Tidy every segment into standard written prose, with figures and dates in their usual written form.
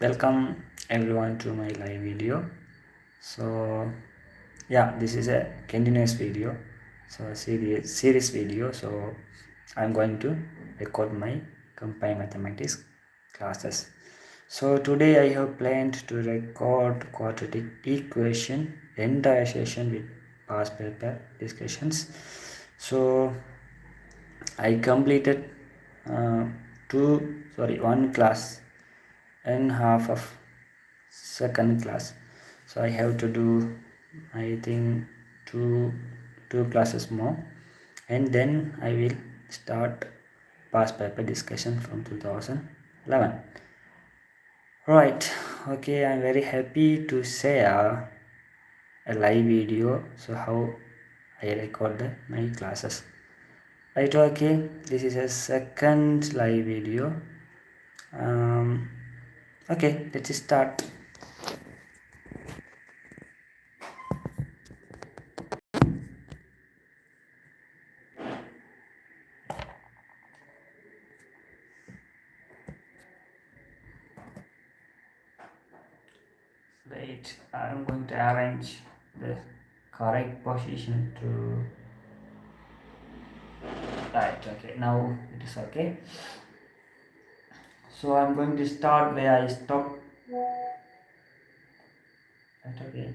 Welcome everyone to my live video. So yeah, this is a continuous video, so a series video. So I'm going to record my combined mathematics classes. So today I have planned to record quadratic equation entire session with past paper discussions. So I completed one class and half of second class, so I have to do, I think, two classes more, and then I will start past paper discussion from 2011. Right, okay, I'm very happy to share a live video, so how I record my classes. Right, okay, this is a second live video. Okay, let's start. Wait, I'm going to arrange the correct position to right. Okay, now it is okay. So I'm going to start where I stopped. Right, okay.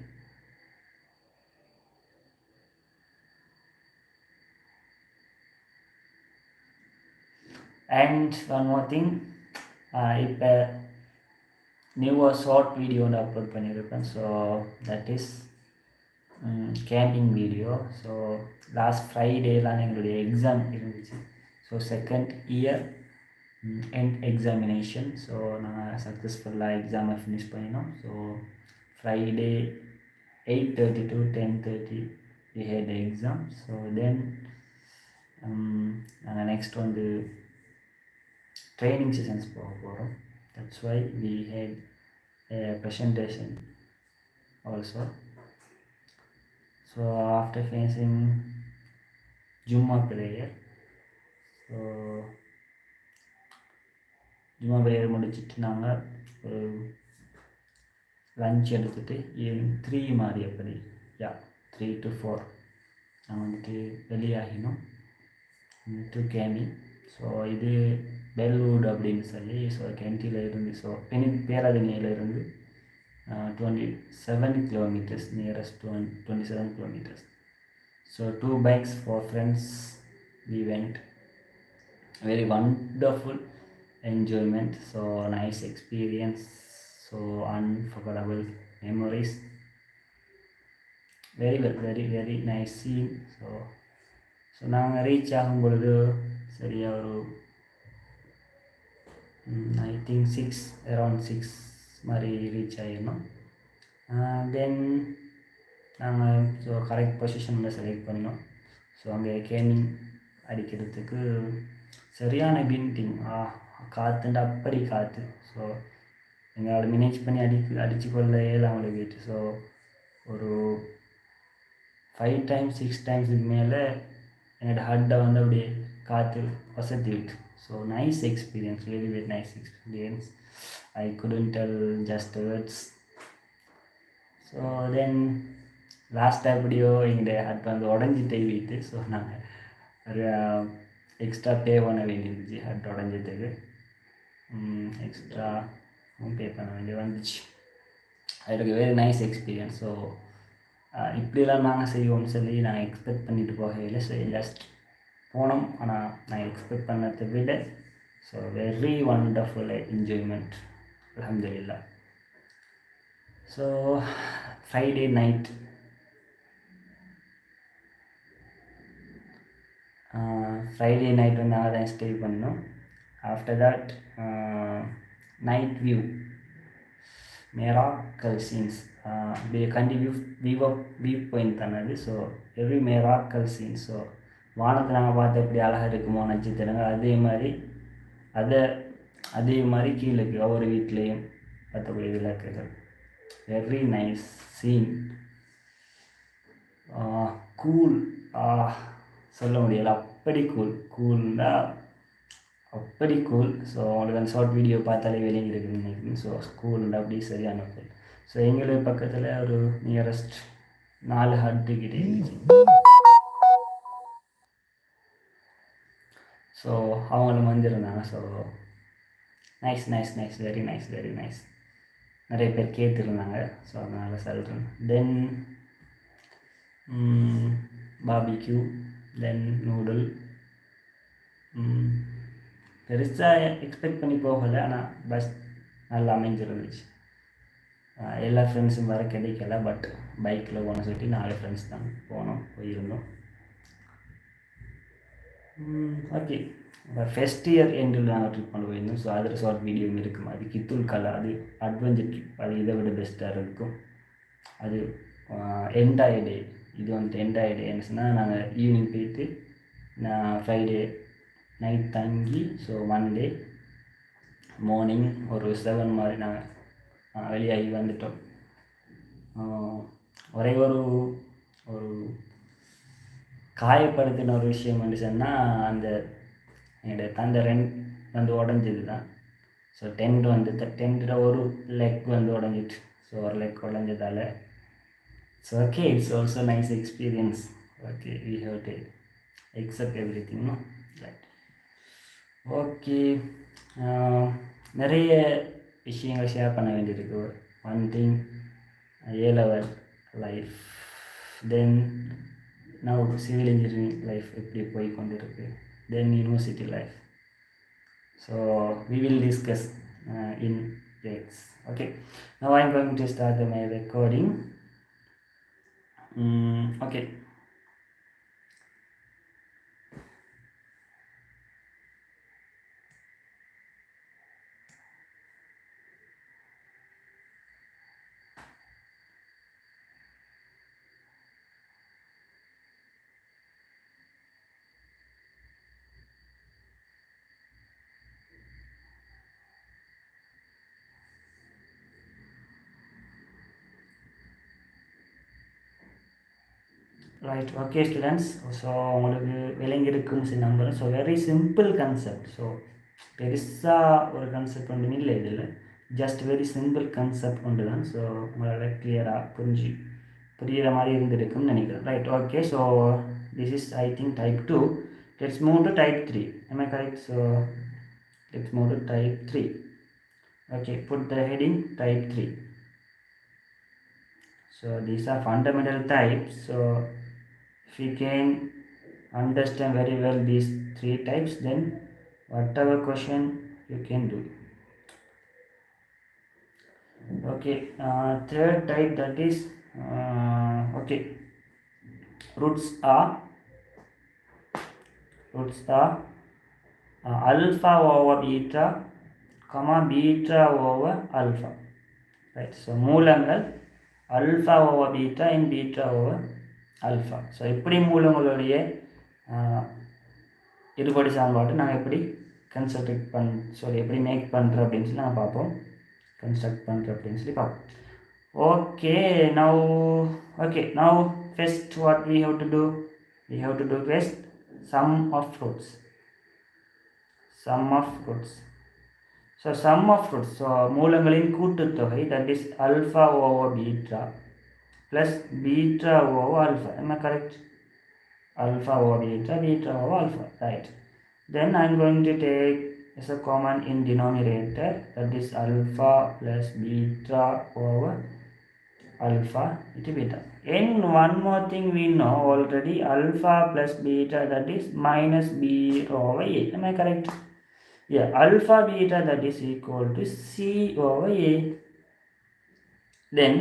And one more thing, இப்போ நியூவாக short video ஒன்று upload பண்ணியிருப்பேன். So that is camping video. So last ஃப்ரைடேலாம் எங்களுடைய exam இருந்துச்சு. So second year end examination. So நாங்கள் சக்ஸஸ்ஃபுல்லாக எக்ஸாமை ஃபினிஷ் பண்ணினோம். So Friday 8:30 to 10:30 we had the exam. So then நாங்கள் நெக்ஸ்ட் வந்து ட்ரைனிங் செஷன்ஸ் போக போகிறோம். That's why we had a presentation also. So after finishing Jumma prayer, so Jumma prayer முடிச்சுட்டு நாங்கள் ஒரு லஞ்ச் எடுத்துகிட்டு ஈவினிங் 3 மாதிரி அப்படி 3 to 4 நாங்கள் வந்துட்டு வெளியாகினோம் டு கேமி. ஸோ இது பெல்வுட் அப்படின்னு சொல்லி, ஸோ கென்டியில் இருந்து, ஸோ பேராதனியிலிருந்து 27 kilometers, nearest 27 kilometers. So 2 bikes for friends, we went. Very wonderful enjoyment, so nice experience, so unforgettable memories. Very well, very nice scene. So நாங்கள் ரீச் ஆகும் பொழுது சரியாக ஒரு ஐ திங்க் அரவுண்ட் 6 மாதிரி ரீச் ஆகிடணும். தென் நாங்கள் ஸோ கரெக்ட் பொசிஷனில் select பண்ணினோம். So அங்கே கேமிங் அடிக்கிறதுக்கு சரியான விண்டிங், காற்றுண்டு அப்படி காற்று. ஸோ எங்களால் மேனேஜ் பண்ணி அடித்து கொள்ள அவங்களுக்கு போயிட்டு. ஸோ ஒரு 5 times 6 times மேலே என்னோட ஹட்டை வந்து அப்படியே காற்று வசதி விட்டு. So nice experience, very nice experience. I couldn't tell just words. So then லாஸ்ட்டாக எப்படியோ எங்களுடைய ஹட் வந்து உடஞ்சிட்டே வீட்டு. ஸோ நாங்கள் ஒரு எக்ஸ்ட்ரா பே பண்ண வேண்டியிருந்துச்சு ஹட் உடஞ்சதுக்கு. எக்ஸ்ட்ரா பே பண்ண வேண்டிய வந்துச்சு. அது வெரி நைஸ் எக்ஸ்பீரியன்ஸ். ஸோ இப்படிலாம் நாங்கள் செய்வோம்னு சொல்லி நாங்கள் எக்ஸ்பெக்ட் பண்ணிட்டு போகவில்லை. ஸோ ஜஸ்ட் போனோம். ஆனால் நான் எக்ஸ்பெக்ட் பண்ணதை விட ஸோ வெரி வண்டர்ஃபுல் என்ஜாய்மெண்ட், அல்ஹம்துலில்லாஹ். ஸோ ஃப்ரைடே நைட் வந்து நாங்கள் தான் ஸ்டே பண்ணோம். After that night view miracle scenes, view point தானே அது. So every miracle scenes. So வானத்தை நாங்கள் பார்த்து எப்படி அழகாக இருக்குமோ நட்சத்திரங்கள், அதே மாதிரி கீழே இருக்குது ஒவ்வொரு வீட்லேயும் பார்த்தக்கூடிய விளக்குகள். Very nice scene. கூல், சொல்ல முடியலை, அப்படி கூல்னா அப்படி கூல். ஸோ உங்களுக்கு அந்த ஷார்ட் வீடியோ பார்த்தாலே விளங்கி இருக்குதுன்னு நினைக்கிறேன். ஸோ ஸ்கூல் அப்படி சரியான கூல். ஸோ எங்களுக்கு பக்கத்தில் ஒரு நியரஸ்ட் 4 ஹட்டு கிட்டே இருந்துச்சு. ஸோ அவங்களும் வந்திருந்தாங்க. So nice nice nice very nice very nice. நிறைய பேர் கேட்டுருந்தாங்க. ஸோ அதனால் சொல்கிறேன். தென் பாபிக்யூ, தென் நூடுல். பெருசாக எக்ஸ்பெக்ட் பண்ணி போகலை, ஆனால் பஸ் நல்லா அமைஞ்சிருந்துச்சு. எல்லா ஃப்ரெண்ட்ஸும் வர கிடைக்கல, பட் பைக்கில் போன சொல்லிட்டு 4 ஃப்ரெண்ட்ஸ் தான் போயிருந்தோம். ஓகே, ஃபஸ்ட் இயர் எண்டில் நாங்கள் ட்ரிப் பண்ண போயிருந்தோம். ஸோ அதில் ஷார்ட் வீடியோவும் இருக்கும். அது கித்துல் கலை, அது அட்வென்ச்சர் ட்ரிப், அது இதை விட பெஸ்ட்டாக இருக்கும். அது என்டையர் டே. இது வந்துட்டு என்டையர் டே என்ன சொன்னால், நாங்கள் ஈவினிங் போயிட்டு நான் ஃப்ரைடே நைட் தங்கி, ஸோ மண்டே மார்னிங் ஒரு 7 மாதிரி நாங்கள் வெளியாகி வந்துட்டோம். ஒரே ஒரு காயப்படுத்தின ஒரு விஷயம் வந்து சொன்னால், அந்த என்னுடைய தண்டரன் வந்து உடஞ்சது தான். ஸோ டென்ட்டில் ஒரு லெக் வந்து உடஞ்சிட்டு. ஸோ ஒரு லெக் உடஞ்சதால் so okay, it's also nice experience. Okay, we have to accept everything, no? Right. Okay, நிறைய விஷயங்கள் ஷேர் பண்ண வேண்டியிருக்கு. One thing, A-level life, then now civil engineering life எப்படி போய் கொண்டிருக்கு, then university life. So we will discuss in breaks. Okay, now I'm going to start my recording. Okay. Right, okay students. So உங்களுக்கு விளங்கியிருக்குன்னு சொல்லி நம்புகிறேன். So very simple concept. So பெருசாக ஒரு concept ஒன்றும் இல்லை இதில், ஜஸ்ட் வெரி சிம்பிள் கான்செப்ட் ஒன்று தான். ஸோ உங்களால் கிளியராக புரிகிற மாதிரி இருந்திருக்குன்னு நினைக்கிறேன். Right, okay. So this is I think type 2. Let's move to type 3. Am I correct? So let's move to type 3. Okay, put the heading type 3. So these are fundamental types. So if you can understand very well these 3 types, then whatever question you can do. Okay, third type, that is okay, roots are alpha over beta, comma beta over alpha. Right, so மூலங்கள் alpha over beta and beta over alpha. So எப்படி மூலங்களுடைய இருபடி சமன்பாடு நாங்கள் எப்படி எப்படி make பண்ணுறோம் அப்படின்னு சொல்லி நாங்கள் பார்ப்போம். கன்ஸ்ட்ரக்ட் பண்ணுறோம் அப்படின்னு சொல்லி பார்ப்போம். Okay, now first what we have to do first sum of roots. So sum of roots, so மூலங்களின் கூட்டுத்தொகை, that is alpha over beta plus beta over alpha. Am I correct? Alpha over beta, beta over alpha. Right. Then I am going to take as a common in denominator, that is alpha plus beta over alpha into beta. And one more thing we know already, alpha plus beta, that is minus b over a. Am I correct? Yeah, alpha beta, that is equal to c over a. Then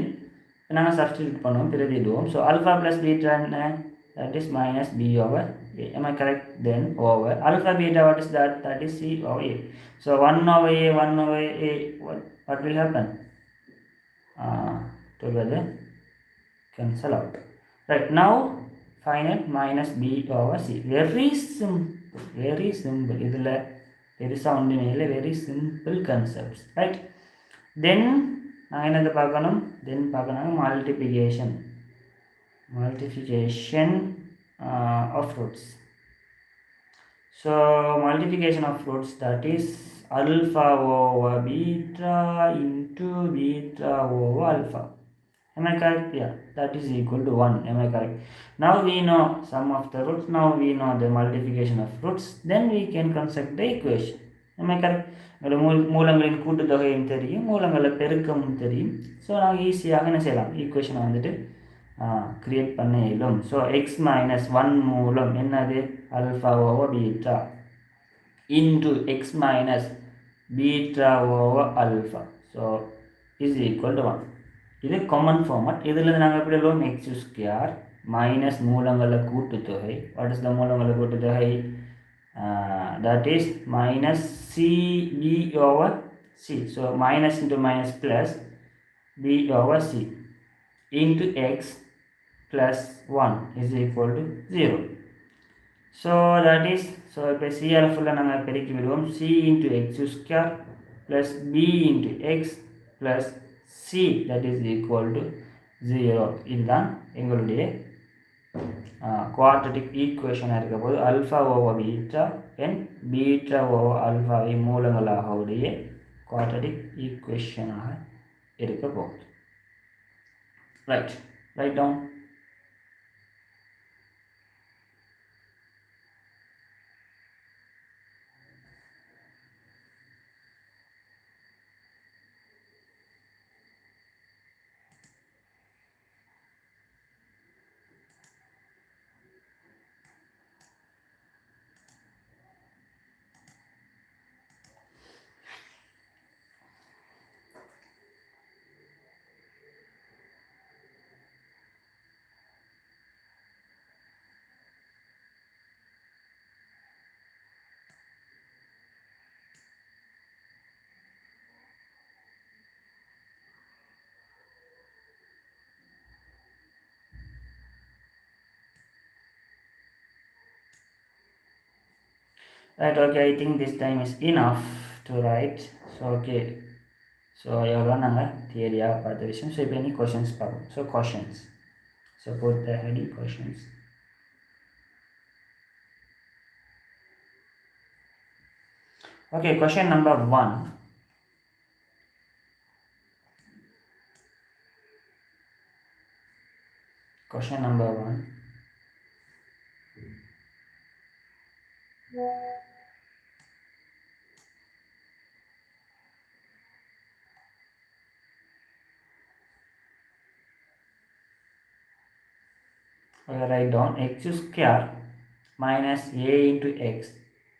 நாங்கள் substitute பண்ணுவோம், பிரதிடுவோம். So alpha plus beta என்ன, that is minus b over a. Am I correct? Then over alpha beta, what is that? That is c over a. So 1 over a, what will happen? Together cancel out. Right, now final minus b over c. Very simple. இதில் பெருசாக ஒன்றுமே இல்லை, very simple concepts. Right, then நான் என்னது பார்க்கணும், multiplication of roots. So multiplication of roots, that is alpha over beta into beta over alpha. Am I correct? Yeah, that is equal to 1. Am I correct? Now we know sum of the roots. Now we know the multiplication of roots. Then we can construct the equation. Am I correct? மூலங்களின் கூட்டுத்தொகையும் தெரியும், மூலங்களில் பெருக்கமும் தெரியும். So நாங்கள் ஈஸியாக என்ன செய்யலாம், ஈக்குவேஷனை வந்துட்டு create பண்ண இயலும். ஸோ எக்ஸ் மைனஸ் ஒன் மூலம் என்னது, alpha over beta into X minus beta over alpha. So is equal to 1. இது காமன் ஃபார்மட். இதில் நாங்கள் எப்படி எழுதுவோம், எக்ஸ் ஸ்கொயர் மைனஸ் மூலங்களில் கூட்டுத்தொகை. வாட் இஸ் த மூலங்களில் கூட்டுத்தொகை, that is minus cb over c. So minus into minus plus b over c into x plus 1 is equal to 0. So that is, so இப்போ cr ஃபுல்லாக நாங்கள் பெருக்கி விடுவோம். c into x square plus b into x plus c, that is equal to 0. இதுதான் எங்களுடைய quadratic ஈக்குவேஷனாக இருக்க போது alpha over beta and beta over அல்ஃபாவை மூலங்களாக உடைய குவாட்ரட்டிக் ஈக்குவேஷனாக இருக்க போகுது. Right, right down. Right, okay, I think this time is enough to write. So okay, so எவ்வளோ நாங்கள் தியரியாக பார்த்த விஷயம். ஸோ இப்போ any questions பார்ப்போம். So questions, so put the heading questions. Okay, question number 1. Question number 1. Okay, write down x square minus a into x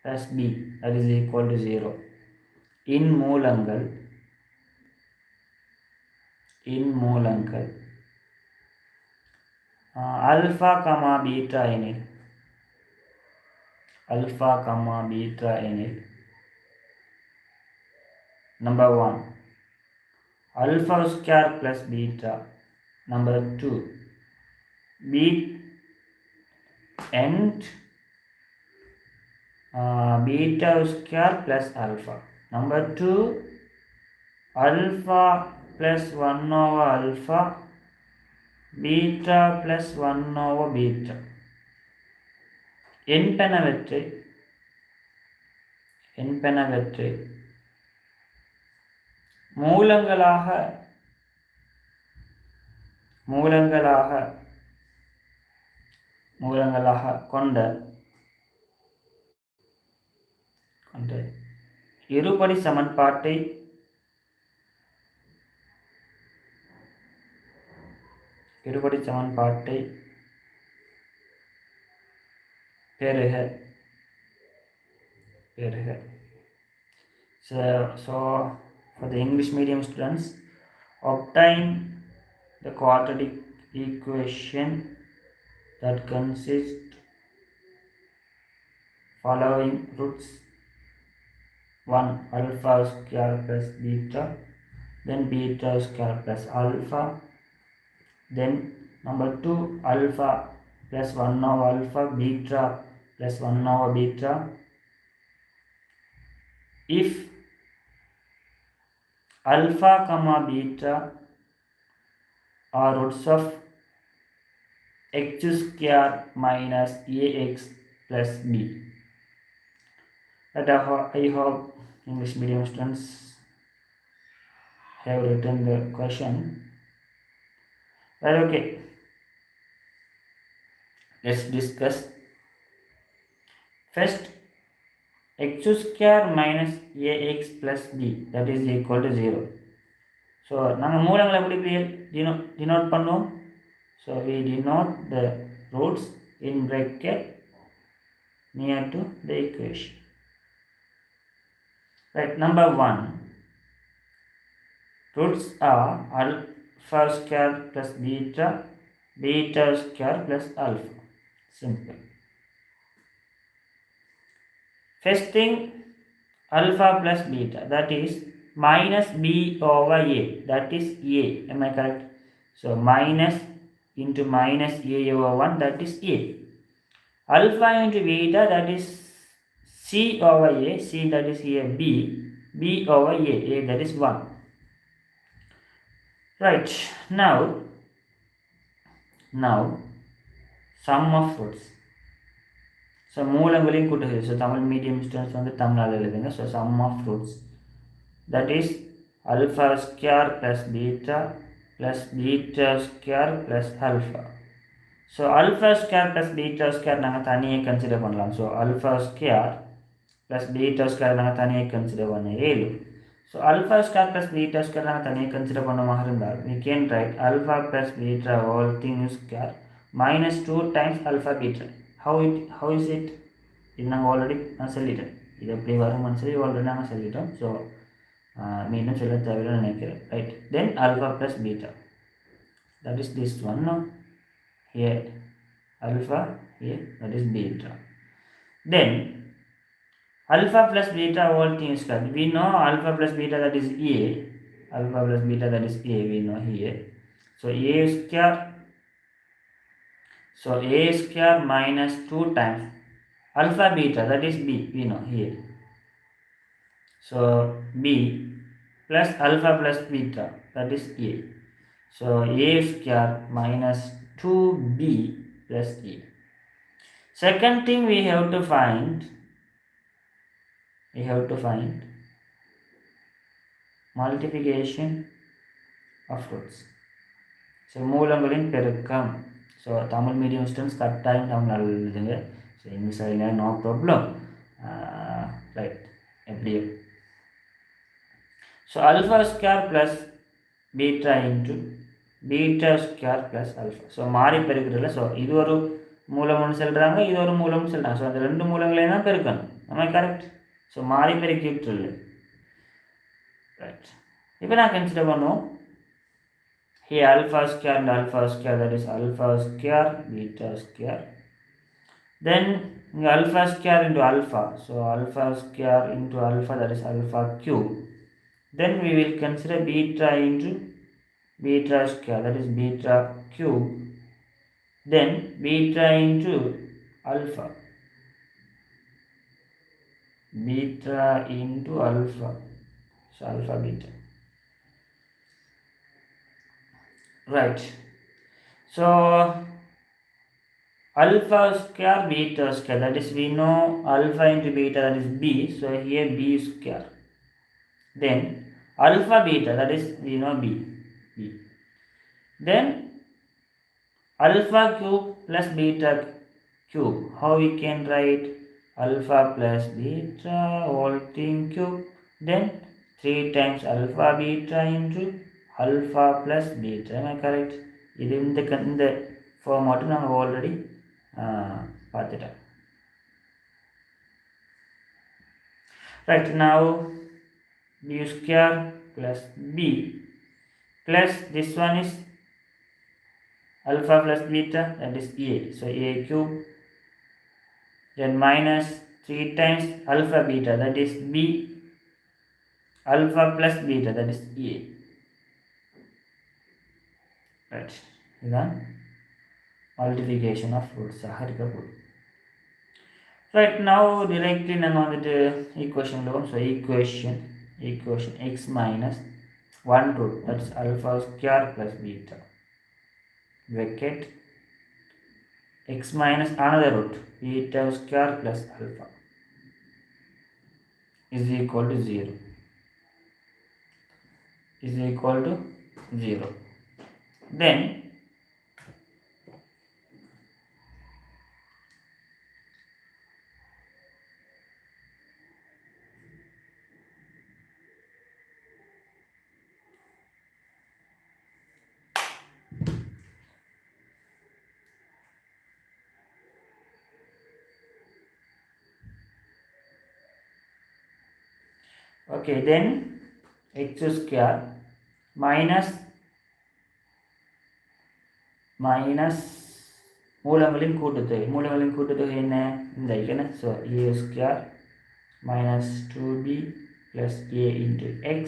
plus b, that is equal to 0. In மூலங்கள் alpha comma beta எனில் number 1 alpha square plus beta, number 2 b and beta square plus alpha, number 2 alpha plus 1 over alpha beta plus 1 over beta என்பனவற்றை மூலங்களாக கொண்ட இருபடி சமன்பாட்டை பெறுக. So for the English medium students, obtain the quadratic equation that consists following roots: 1 alpha square plus beta, then beta square plus alpha, then number 2 alpha plus 1 over alpha beta plus 1 over beta. If alpha comma beta are roots of x square minus ax plus b, But I hope English medium students have written the question. Right, okay. Let's discuss. First, x square minus ax plus b, that is equal to 0. So நாங்கள் மூலங்களை எப்படி denote பண்ணுவோம்? So we denote the roots in bracket near to the equation. Right, number 1, roots are alpha square plus beta, beta square plus alpha. Simple. First thing, alpha plus beta, that is minus b over a, that is a. Am I correct? So minus into minus a over 1, that is a. Alpha into beta, that is c over a, c that is here b, b over a that is 1. Right, now sum of roots. So மூலங்களையும் கூட்டுகிறது. So Tamil medium students வந்து தமிழால் எழுதுங்க. So sum of roots, that is alpha square plus beta square plus alpha. So alpha square plus beta square நாங்கள் தனியாக consider பண்ணலாம். So alpha square plus beta square நாங்கள் தனியாக consider பண்ண 7. So alpha square plus beta square நாங்கள் தனியாக consider பண்ணமாக இருந்தால் we can write alpha plus beta whole thing square minus 2 times alpha beta. How is it? இது நாங்கள் already நான் சொல்லிட்டேன். இது எப்படி வரும்னு சொல்லி ஆல்ரெடி நாங்கள் சொல்லிட்டோம். ஸோ மீண்டும் சொல்ல தேவையில்லை நினைக்கிறேன். Right, then alpha plus beta, that is this one. No? Here alpha, here that is beta. Then alpha plus beta whole thing square. We know alpha plus beta, that is a. Alpha plus beta, that is a, we know here. So a square. So a square minus 2 times alpha beta, that is b, we know here. So b plus alpha plus beta, that is a. So a square minus 2b plus a. Second thing we have to find multiplication of roots. So மூலங்களின் பெருக்கம். So Tamil medium students கட்டாயம் தமிழ் எழுதுங்க. So English இல்லை, no problem. Right, எப்படி? So alpha square plus beta into beta square plus alpha. So மாறி பெருக்கிறதுல. So இது ஒரு மூலம்னு சொல்கிறாங்க, இது ஒரு மூலம்னு சொல்கிறாங்க. ஸோ அந்த ரெண்டு மூலங்களையும் தான் பெருக்கணும். நம்ம கரெக்ட். ஸோ மாறி பெருக்கிட்டு ரைட். இப்போ நான் கன்சிடர் பண்ணுவோம். Here alpha square and alpha square, that is alpha square beta square. Then alpha square into alpha, so alpha square into alpha, that is alpha cube. Then we will consider beta into beta square, that is beta cube. Then beta into alpha, beta into alpha, so alpha beta. Right, so alpha square beta square, that is we know alpha into beta, that is b, so here b square. Then alpha beta, that is we know b. Then alpha cube plus beta cube, how we can write? Alpha plus beta whole thing cube, then 3 times alpha beta into alpha plus beta. Am I correct? இது இந்த ஃபார்மாட்டு நாங்கள் already பார்த்துட்டோம். Right, now b square plus b plus this one is alpha plus beta, that is a, so a cube. Then minus 3 times alpha beta, that is b, alpha plus beta, that is a. Right, இதுதான் multiplication of roots ஆக இருக்கக்கூடும். Right, now directly நாங்கள் வந்துட்டு equation loan. So equation x minus 1 root, that's alpha square plus beta, bracket x minus another root, beta square plus alpha. is equal to 0 is equal to 0. Then okay, then x square minus மூலங்களின் கூட்டுத்தொகை என்ன இந்த ஐக்கன. So a square minus 2b plus a into x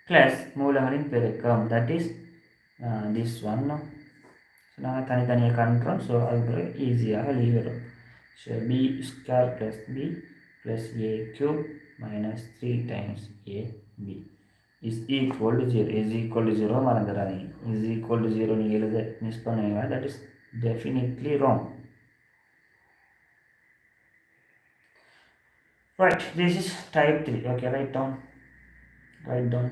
plus மூலங்களின் பெருக்கம், that is this one. So நாங்கள் தனித்தனியாக காண்கிறோம். ஸோ அது ஈஸியாக லீவ் வரும். So b square plus b plus a cube minus 3 times ab is equal to 0. is equal to 0 மறந்துடாதீங்க. is equal to 0 நீங்கள் எழுத மிஸ் பண்ணுவீங்க. that is definitely wrong. Right, this is type 3. Okay, write down.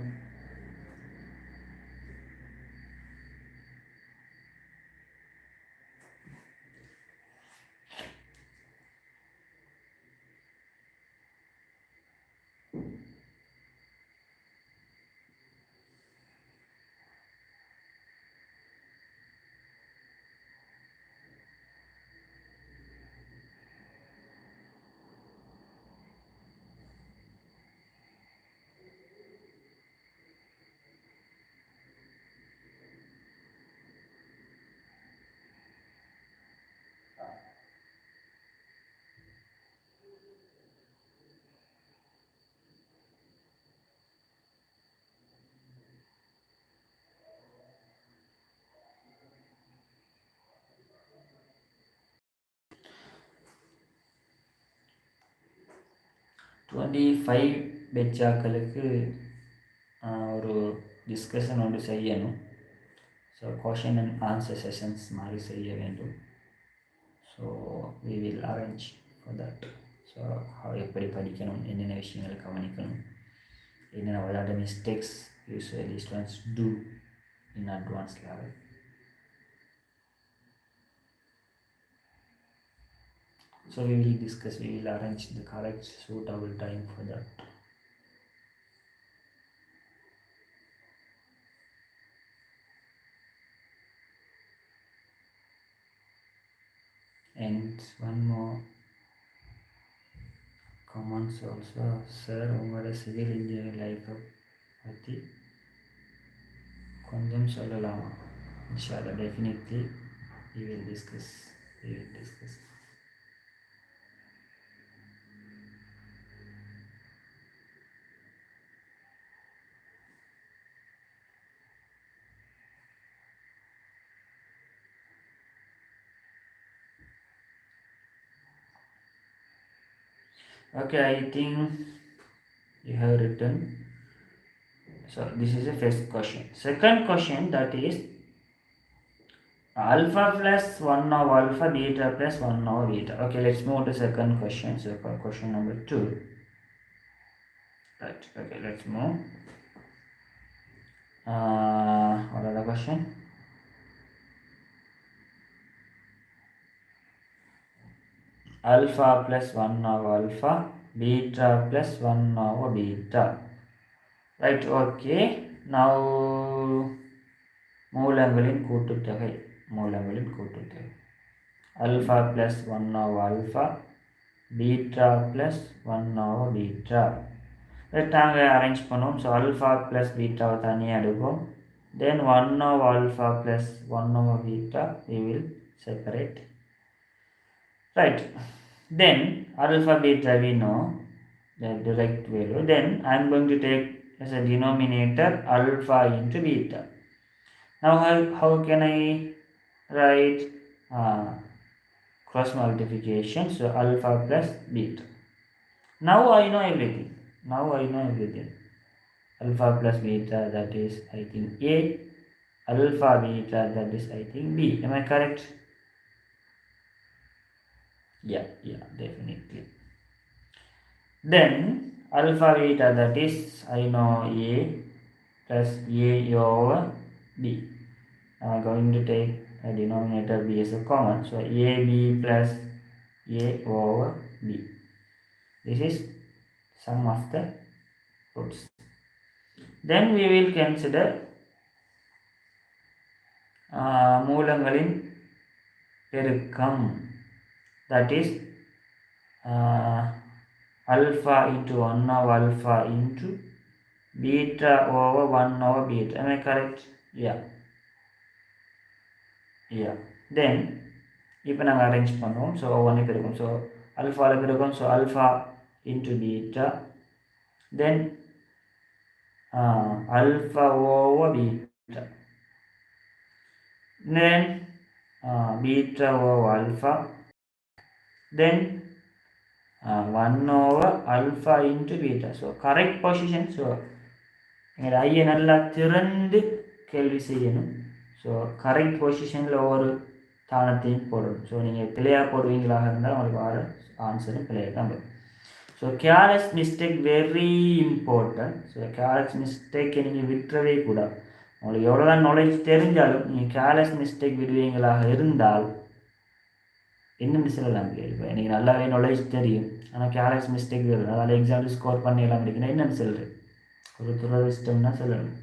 25 பெச்சாக்களுக்கு ஒரு discussion ஒன்று செய்யணும். So question and answer sessions மாதிரி செய்ய வேண்டும். So we will arrange for that. So எப்படி படிக்கணும், என்னென்ன விஷயங்களை கவனிக்கணும், என்னென்ன விளையாட mistakes usually students do in advance level. So we will arrange the correct suitable time for that. And one more comments also, sir, உங்களோட சிவில் இன்ஜினியரிங் லைஃப்பை பற்றி கொஞ்சம் சொல்லலாமா? இன்ஷால்லா definitely we will discuss. Okay, I think you have written. So this is the first question. Second question, that is alpha plus 1 over alpha, beta plus 1 over beta. Okay, let's move to second question. So question number 2. Right, okay, let's move. What are the question? Alpha plus 1 over alpha, beta plus 1 over beta. Right, okay. Now மூலங்களின் கூட்டுத்தொகை. alpha plus 1 over alpha, beta plus 1 over beta. நாங்கள் arrange பண்ணுவோம். So alpha plus beta தனியாக எடுப்போம். Then 1 over alpha plus 1 over beta we will separate. Right, then alpha beta we know the direct value. Then I am going to take as a denominator alpha into beta. Now how can I write cross multiplication? So alpha plus beta. Now I know everything. Alpha plus beta, that is I think A. Alpha beta, that is I think B. Am I correct? Yeah, definitely. Then alpha beta, that is I know A plus A over B. I am going to take a denominator B as a common. So AB plus A over B. This is sum of the roots. Then we will consider மூலங்களின் பெருக்கம், that is alpha into 1 over alpha into beta over 1 over beta. Am I correct? Yeah. Then இப்போ நாங்கள் arrange பண்ணுவோம். So ஒவ்வொன்றுக்கு இருக்கும். So அல்ஃபாவில் இருக்கும். So alpha into beta, தென் alpha over beta, then beta over alpha, then 1 over alpha into beta. So correct position. So நீங்கள் ஐயை நல்லா திறந்து கேள்வி செய்யணும். ஸோ கரெக்ட் பொசிஷனில் ஒவ்வொரு தானத்தையும் போடணும். ஸோ நீங்கள் பிள்ளையாக போடுவீங்களாக இருந்தால் உங்களுக்கு வர ஆன்சரும் பிள்ளையாக தான் வரும். So careless mistake very important. So careless மிஸ்டேக்கை நீங்கள் விட்டுறவே கூடாது. உங்களுக்கு எவ்வளோதான் நாலேஜ் தெரிஞ்சாலும் நீங்கள் கேர்லெஸ் மிஸ்டேக் விடுவீங்களாக இருந்தால் என்னென்னு சொல்லலாம் கேள்வி. எனக்கு நல்லாவே நாலேஜ் தெரியும், ஆனால் கேர்லெஸ் மிஸ்டேக் வரும், அதனால் எக்ஸாம்பிள் ஸ்கோர் பண்ணிடலாம் அப்படின்னா என்னென்னு சொல்கிறேன், ஒரு துரதிஷ்டம்னா சொல்லணும்.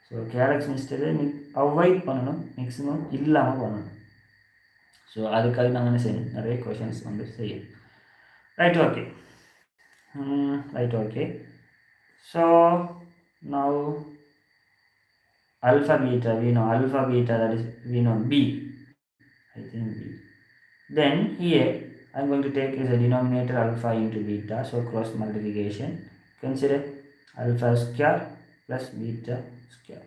ஸோ கேர்லெஸ் மிஸ்டேக்கை நீ அவாய்ட் பண்ணணும், மேக்ஸிமம் இல்லாமல் பண்ணணும். ஸோ அதுக்காக நாங்கள் என்ன செய்யணும், நிறைய கொஷின்ஸ் வந்து செய்யணும். Right, okay. So now alpha beta, we know alpha beta, that is we know B, I think B. Then here I am going to take as a denominator alpha into beta, so cross multiplication, consider alpha square plus beta square,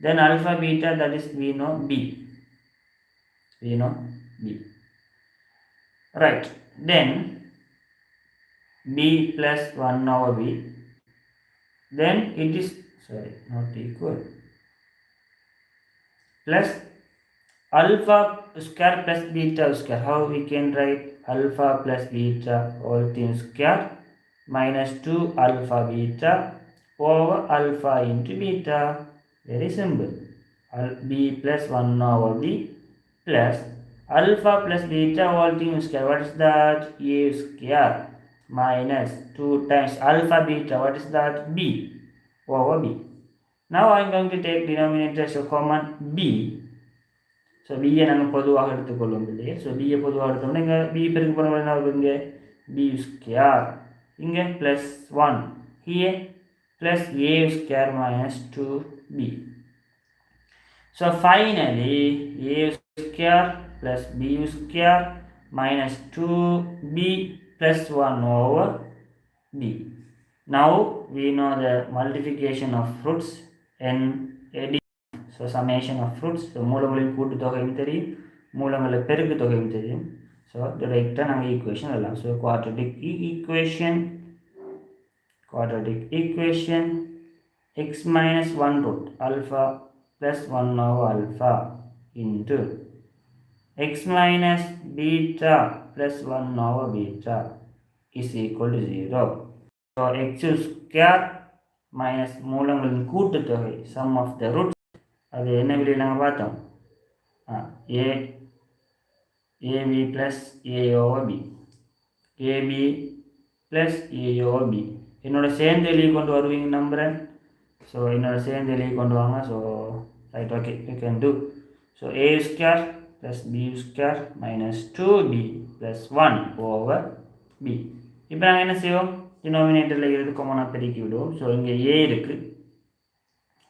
then alpha beta, that is we know B, right. Then B plus 1 over B, then it is not equal, plus alpha square plus beta square. How we can write alpha plus beta all things square minus 2 alpha beta over alpha into beta. Very simple. B plus 1 over B plus alpha plus beta all things square. What is that? A square minus 2 times alpha beta. What is that? B over B. Now I am going to take denominator as a common B. So B நாங்கள் பொதுவாக எடுத்துக்கொள்ளும் இல்லையே. So பியை பொதுவாக எடுத்தோம்னா இங்கே B பெருக்கு போன என்ன இங்கே பி ஸ்கொயர், இங்கே plus 1, here plus a square minus 2b. So finally a square plus b square minus 2b plus 1 over b. Now we know the multiplication of fruits and addition. So summation of fruits. So மூலங்களின் கூட்டுத்தொகையும் தெரியும், மூலங்களின் பெருக்கு தொகையும் தெரியும். So டைரெக்டாக நாங்கள் equation எல்லாம். So quadratic equation x minus 1 root alpha plus 1 over alpha into x minus beta plus 1 over beta is equal to 0. So x square minus மூலங்களின் கூட்டுத்தொகை sum of the roots, அது என்ன விலையில் நாங்கள் பார்த்தோம், AB plus A over B, AB plus A over B. என்னோட சேர்ந்து எழுதி கொண்டு வருவீங்க நம்புகிறேன். ஸோ என்னோட சேர்ந்து எழுதி கொண்டு வாங்க. So right, okay, you can do. So A square plus B square minus 2B plus 1 over B. இப்போ நாங்கள் என்ன செய்வோம், டினாமினேட்டரில் இருந்து காமனாக பெருக்கி விடுவோம். ஸோ இங்கே A இருக்குது,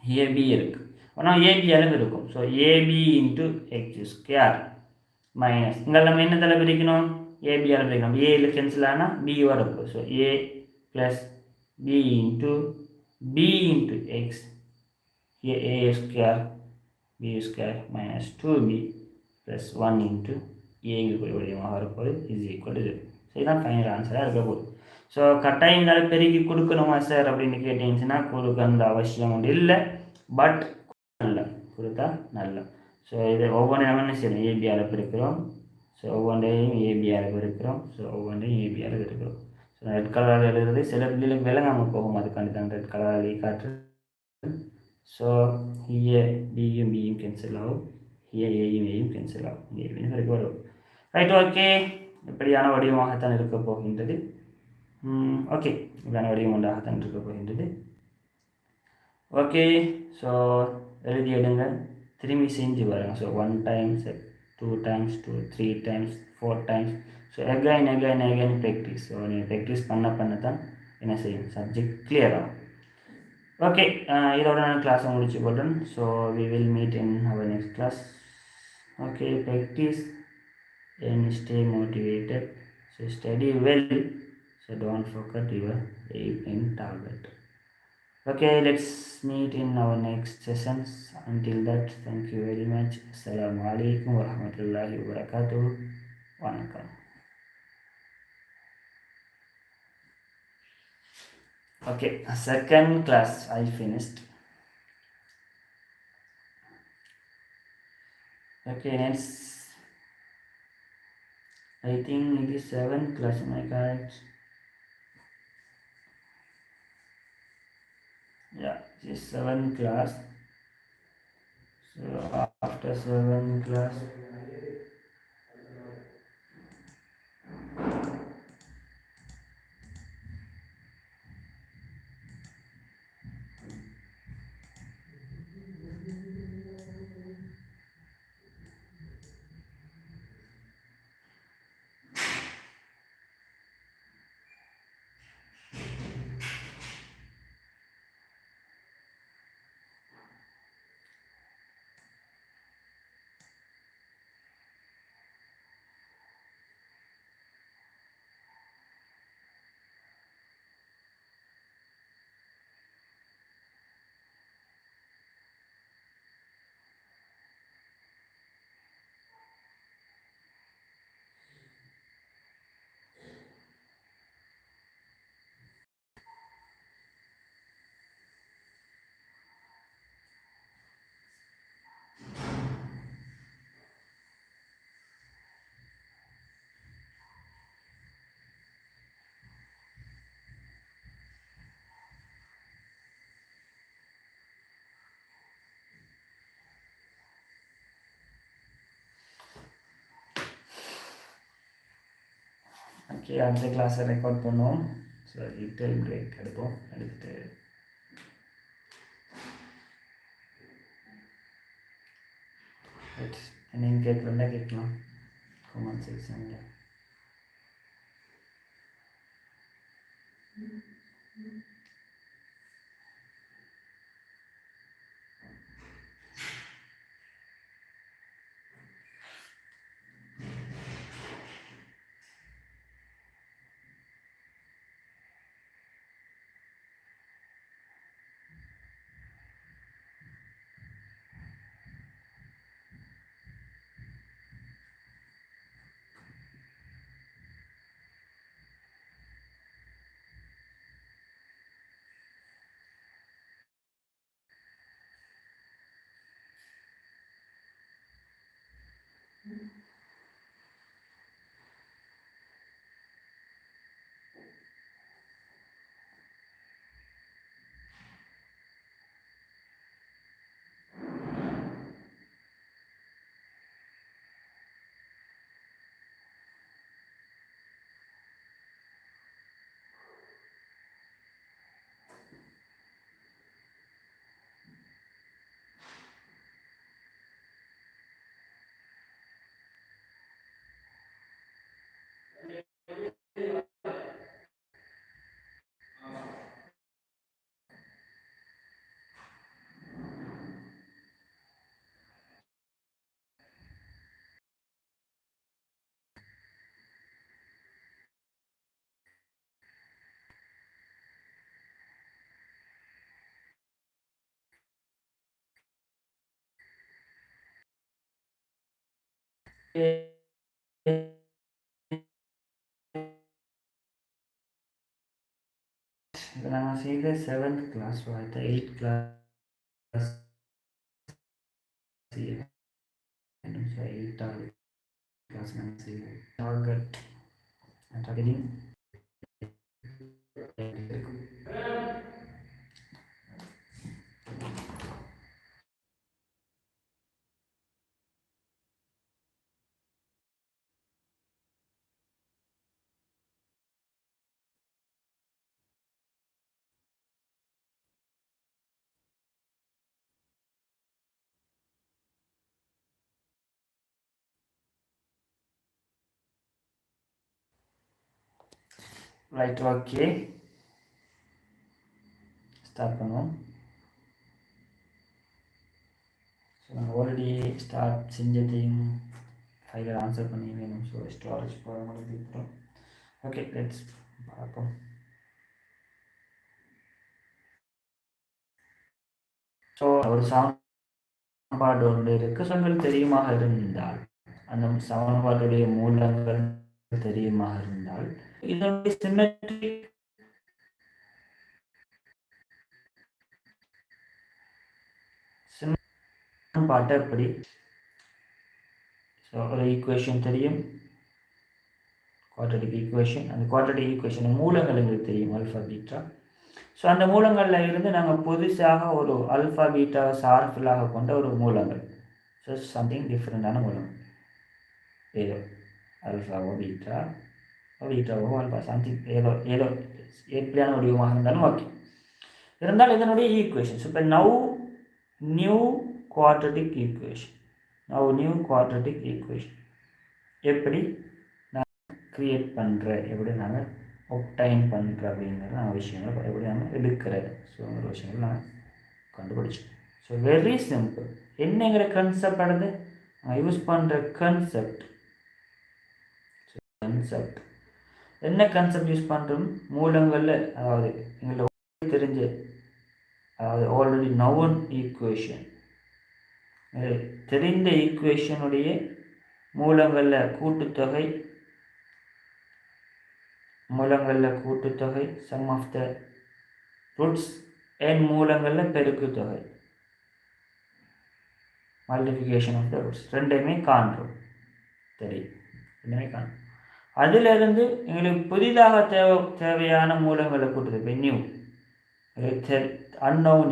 இங்கே B இருக்குது, ஆனால் ஏபியாலும் இருக்கும். So ab into x square minus இங்கே நம்ம என்ன தலை பிரிக்கணும், ஏபியால் பிரிக்கணும். ஏயில் கேன்சல் ஆனால் பி வரப்போம். So a plus b into x, a square b square minus 2b plus 1 into ஏங்கு வடிவமாக வரப்போது இஸ் ஈக்குவல் டு 0. ஸோ இதுதான் ஃபைனல் ஆன்சராக இருக்க போகுது. ஸோ கட்டாயம் இருந்தாலும் பெருக்கி கொடுக்கணுமா சார் அப்படின்னு கேட்டீங்கன்னா கொடுக்கணுன்ற அவசியம் ஒன்று இல்லை, பட் நல்ல கொடுத்தா நல்ல. ஸோ இது ஒவ்வொன்றையும் நம்ம என்ன செய்யணும், ஏபிஆர் பெருக்கிறோம். ஸோ ஒவ்வொன்றையும் ஏபிஆர் பெருக்கிறோம். ஸோ ஒவ்வொன்றையும் ஏபிஆர் பெருக்கிறோம். ஸோ ரெட் கலரால் எழுதுறது சில பிள்ளைகளுக்கு விளங்காமல் போகும், அதுக்காண்டி தான் ரெட் கலரால் காட்டுறது. ஸோ ஹிய பியும் பியும் கேன்சல் ஆகும், ஹிய ஏயும் ஏயும் கேன்சல் ஆகும், ஏவின் பிறகு வரும். Right, okay. இப்படியான வடிவமாகத்தான் இருக்க போகின்றது. ஓகே, இப்படியான வடிவம் ஒன்றாகத்தான் இருக்க போகின்றது. ஓகே, ஸோ எழுதி எடுங்க, திரும்பி செஞ்சு பாருங்கள். So 1 times, 2 times, 3 times, 4 times. So again practice. So நீங்கள் ப்ராக்டிஸ் பண்ண தான் என்ன செய்யும், சப்ஜெக்ட் கிளியர் ஆகும். ஓகே, இதோட நான் கிளாஸை முடிச்சு கொள்கிறேன். So we will meet in our next class. Okay, practice and stay motivated. So study well. So don't forget your aim and target. Okay, let's meet in our next sessions. Until that, thank you very much. Assalamu alaikum warahmatullahi wabarakatuh. Vanakkam. Okay, second class I finished. Okay, next I think it is 7th class. Am I correct? Yeah, it is 7th class. So after 7th class, okay, அடுத்த கிளாஸை record பண்ணுவோம். So little break எடுப்போம். எடுத்துட்டு நீங்கள் கேட்கலன்னா கேட்கலாம் comment செக்ஷனில். இப்போ நாங்கள் செய்த 7th கிளாஸ், அடுத்த 8th கிளாஸ் செய்ய வேண்டும். ஸோ 8th கிளாஸ் நாங்கள் செய்வோம். டார்கெட் ரைட், ஓகே, ஸ்டார்ட் பண்ணுவோம். ஸோ நாங்கள் ஆல்ரெடி ஸ்டார்ட் செஞ்சதையும் ஃபைலில் ஆன்சர் பண்ணி வேணும். ஸோ ஸ்டோரேஜ் போகிற மாதிரி இருக்கிறோம். ஓகே, லெட்ஸ் பார்ப்போம். ஸோ ஒரு சமன்பாடு ஒன்று இருக்கு. சொற்கள் தெரியுமாக இருந்தால், அந்த சமன்பாட்டுடைய மூலங்கள் தெரியுமாக இருந்தால், இதனுடைய சிமெட்ரிக் சமன்பாட்டை எப்படி, ஸோ ஒரு ஈக்குவேஷன் தெரியும், குவாட்ரடிக் ஈக்குவேஷன். அந்த குவாட்ரடிக் ஈக்குவேஷன் மூலங்கள் எங்களுக்கு தெரியும், ஆல்ஃபா பீட்டா. ஸோ அந்த மூலங்களில் இருந்து நாங்கள் புதுசாக ஒரு ஆல்ஃபா பீட்டா சார்பிலாக கொண்ட ஒரு மூலங்கள், ஸோ சம்திங் டிஃப்ரெண்டான மூலம், ஏதோ ஆல்ஃபாவோ பீட்டாவோ ஆல்ஃபா சம்திங் ஏதோ ஏதோ எப்படியான வடிவமாக இருந்தாலும் ஓகே. இருந்தால் இதனுடைய ஈக்குவேஷன்ஸ் இப்போ நியூ குவாட்ரடிக் ஈக்குவேஷன் எப்படி நான் க்ரியேட் பண்ணுறேன், எப்படி நாங்கள் ஒப்டைன் பண்ணுறேன் அப்படிங்கிற விஷயங்கள் எப்படி நாங்கள் எடுக்கிறது, ஸோ ஒரு விஷயங்கள் நான் கண்டுபிடிச்சோம். So very simple. என்னங்கிற கான்செப்ட் ஆனது நான் யூஸ் பண்ணுற கான்செப்ட் என்ன கான்செப்ட் யூஸ் பண்ணுறோம், மூலங்களில், அதாவது எங்களுக்கு தெரிஞ்ச, அதாவது ஆல்ரெடி நவுன் ஈக்குவேஷன், தெரிந்த ஈக்குவேஷனுடைய மூலங்களில் கூட்டுத்தொகை சம் ஆஃப் த ரூட்ஸ் என் மூலங்களில் பெருக்குத்தொகை மல்டிஃபிகேஷன் ஆஃப் த ரூட்ஸ் ரெண்டுமே காண்றோம். தெரியும், ரெண்டுமே காண்றோம். அதிலிருந்து எங்களுக்கு புதிதாக தேவையான மூலங்களை கூட்டுது. இப்போ நியூ அன்னோன்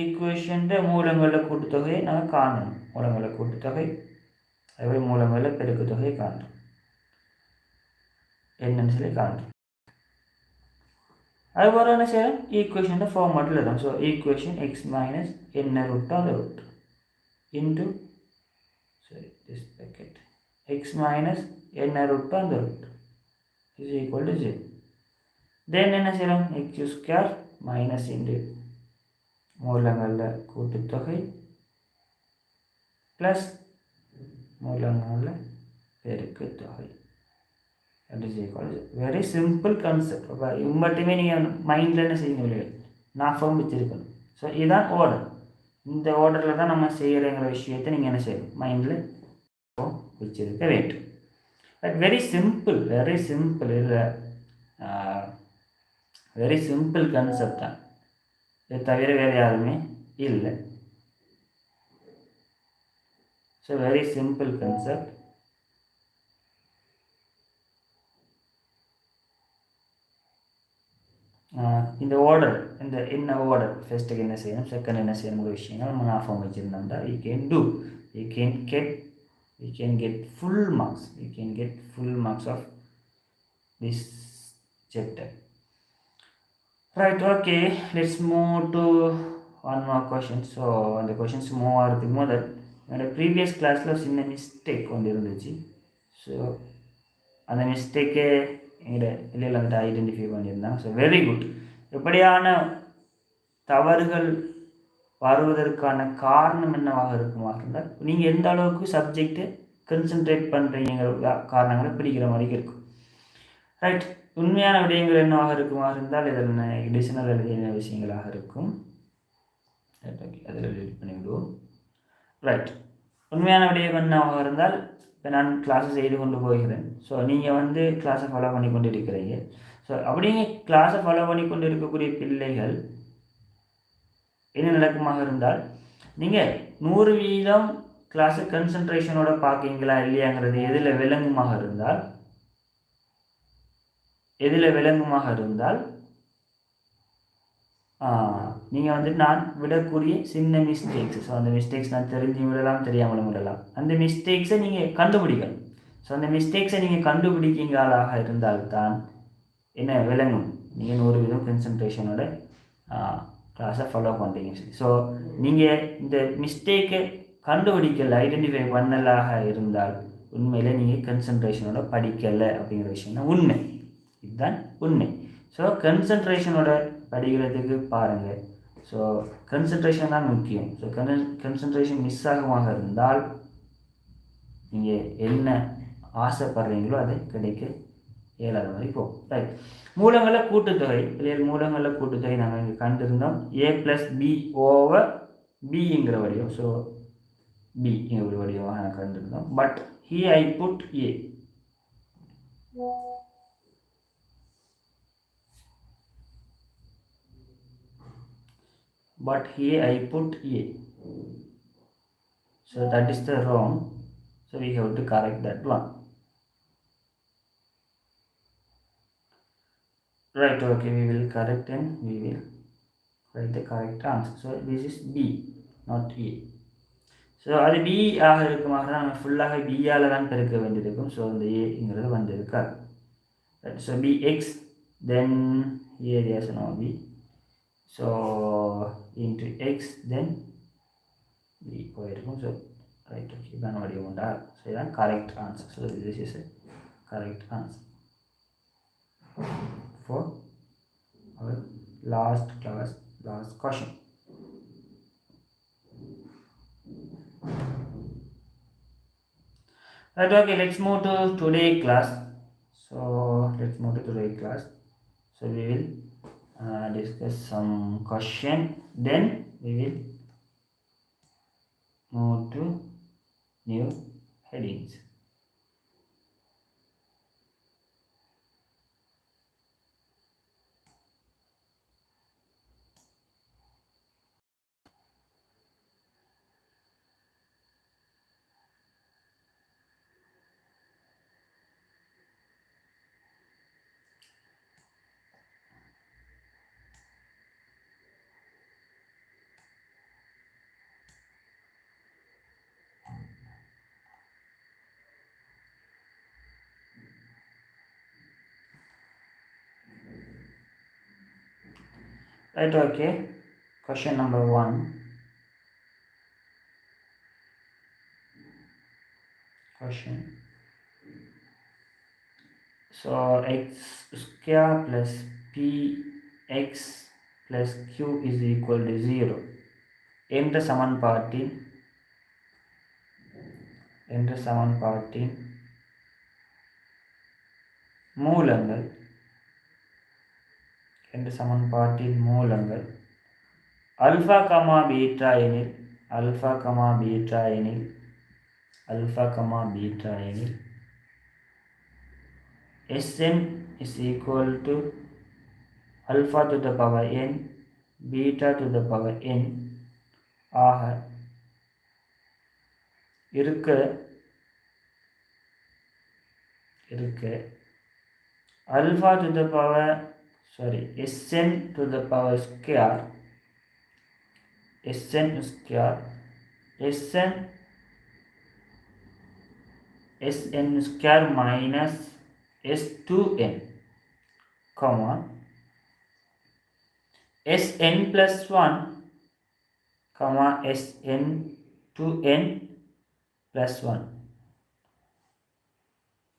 ஈக்குவேஷன் மூலங்களில் கூட்டுத்தொகையை நாங்கள் காணணும். மூலங்களில் கூட்டுத்தொகை, அதே மூலங்களில் பெருக்குத்தொகையை காண்றோம், என்னன்னு சொல்லி காண்றோம். அதுபோல் என்ன செய்யலாம், ஈக்குவேஷன் ஃபார்மேட்டில் இருக்கும். ஸோ ஈக்குவேஷன் எக்ஸ் மைனஸ் என்ன ரூட் அந்த root into this bracket x minus n root on the root is equal to 0. Then என்ன செய்யலாம், x square minus into மூலங்களில் கூட்டுத்தொகை ப்ளஸ் மூலங்களில் பெருக்குத்தொகை that is equal to 0. Very simple concept. அப்போ மட்டுமே நீங்கள் மைண்டில் என்ன செய்யுங்க, நான் ஃபார்ம் வச்சுருக்கணும். ஸோ இதுதான் ஆர்டர். இந்த ஆர்டரில் தான் நம்ம செய்கிறங்கிற விஷயத்தை நீங்கள் என்ன செய்யணும், மைண்டில் வச்சிருக்க வேண்டும். வெரி சிம்பிள் இல்லை, வெரி சிம்பிள் கான்செப்ட் தான். இதை தவிர வேறு யாருமே இல்லை. So very simple concept. இந்த ஆர்டர், என்ன ஆர்டர், ஃபர்ஸ்ட்டுக்கு என்ன செய்யணும், செகண்ட் என்ன செய்யணும் விஷயங்கள் நம்ம ஞாபகம் வச்சுருந்தோம்னா we can get full marks of this chapter. Right, okay, let's move to one more question. So the questions move ஆகிறதுக்கு முதல் என்னோட ப்ரீவியஸ் கிளாஸில் சின்ன மிஸ்டேக் ஒன்று இருந்துச்சு. ஸோ அந்த மிஸ்டேக்கே எங்களோட இல்லையில் வந்துட்டு ஐடென்டிஃபை பண்ணியிருந்தாங்க. So very good. எப்படியான தவறுகள் வருவதற்கான காரணம் என்னவாக இருக்குமாக இருந்தால், நீங்கள் எந்த அளவுக்கு சப்ஜெக்டு கன்சன்ட்ரேட் பண்ணுறீங்கிற காரணங்களை பிடிக்கிற மாதிரி இருக்கும். ரைட், உண்மையான விடயங்கள் என்னவாக இருக்குமாக இருந்தால் இதில் எடிஷனல் எழுதிய விஷயங்களாக இருக்கும். அதில் எடிட் பண்ணிவிடுவோம். ரைட், உண்மையான விடயம் என்னவாக இருந்தால், இப்போ நான் கிளாஸை செய்து கொண்டு போகிறேன். ஸோ நீங்கள் கிளாஸை ஃபாலோ பண்ணி கொண்டு இருக்கிறீங்க. ஸோ அப்படிங்க கிளாஸை ஃபாலோ பண்ணி கொண்டு இருக்கக்கூடிய பிள்ளைகள் என்ன நடக்குமாக இருந்தால், நீங்கள் 100% கிளாஸை கன்சன்ட்ரேஷனோட பார்க்கிங்களா இல்லையாங்கிறது எதில் விளங்குமாக இருந்தால் எதில் விளங்குமாக இருந்தால் நீங்கள் வந்துட்டு நான் விடக்கூடிய சின்ன மிஸ்டேக்ஸ், ஸோ அந்த மிஸ்டேக்ஸ் நான் தெரிஞ்சு விடலாம், தெரியாமலும் விடலாம். அந்த மிஸ்டேக்ஸை நீங்கள் கண்டுபிடிக்கணும். ஸோ அந்த மிஸ்டேக்ஸை நீங்கள் கண்டுபிடிக்கிங்களாக இருந்தால்தான் என்ன விளங்கும், நீங்கள் 100% கான்சன்ட்ரேஷனோட கிளாஸை ஃபாலோ பண்ணுறீங்க. ஸோ நீங்கள் இந்த மிஸ்டேக்கை கண்டுபிடிக்கல, ஐடென்டிஃபை பண்ணலாக இருந்தால் உண்மையிலே நீங்கள் கான்சன்ட்ரேஷனோட படிக்கலை அப்படிங்கிற விஷயம் தான் உண்மை. இதுதான் உண்மை. ஸோ கான்சன்ட்ரேஷனோட படிக்கிறதுக்கு பாருங்கள். ஸோ கான்சன்ட்ரேஷன் தான் முக்கியம். ஸோ கான்சன்ட்ரேஷன் மிஸ் ஆகமாக இருந்தால் நீங்கள் என்ன ஆசைப்படுறீங்களோ அது கிடைக்க இயலாத மாதிரி போகும். ரைட். மூலங்களில் கூட்டுத்தொகை, இல்லையா? மூலங்களில் கூட்டுத்தொகை நாங்கள் இங்கே கண்டிருந்தோம். a + b ஓவர் பிங்கிற வடிவம். ஸோ பிங்கிற ஒரு வடிவமாக நாங்கள் கண்டிருந்தோம். But here I put a. But here I put a. So that is the wrong. So we have to correct that one. Right, okay, we will correct and we will write the correct answer. So this is B, not A. So அது B ஆக இருக்குமாக தான் நம்ம ஃபுல்லாக பியால் தான் பெருக்க வேண்டியிருக்கும். So அந்த ஏங்கிறது வந்திருக்காது. So BX, then here there's no B. So into X, then B போயிருக்கும். ஸோ ரைட், ஓகே, இதான் வடிவம் உண்டா. ஸோ இதுதான் correct answer. So this is a correct answer for our last question. Right, okay, let's move to today class. So we will discuss some question, then we will move to new headings. Right, okay, question number 1. Question. So x square plus px plus q is equal to 0 என்ற சமன்பாட்டின் மூலங்கள் alpha comma beta எனில் Sn is equal to alpha to the power n beta to the power n ஆக இருக்க alpha to the power Sn to the power square Sn square minus S2n, comma Sn plus 1, comma Sn2n plus 1.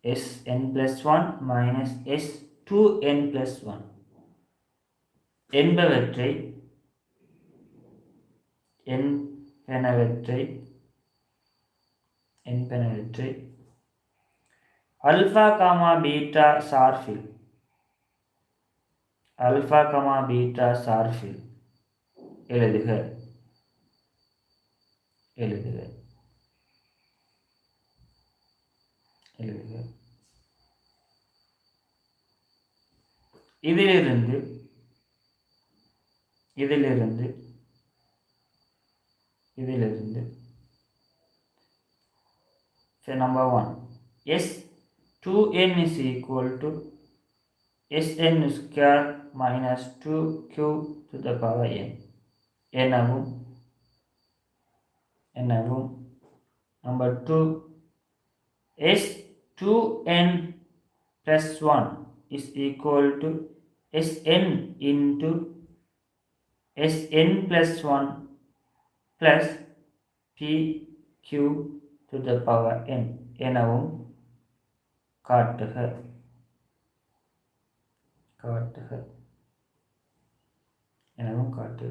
Sn plus 1 minus S2n plus 1 என்பவற்றை alpha comma beta சார்பில் எழுதுக. இதிலிருந்து so number 1, S2n is equal to Sn square minus 2q to the power n எனவும் number 2 S2n plus 1 is equal to Sn into Sn plus 1 plus pq to the power n எனவும் காட்டுக எனவும் காட்டு.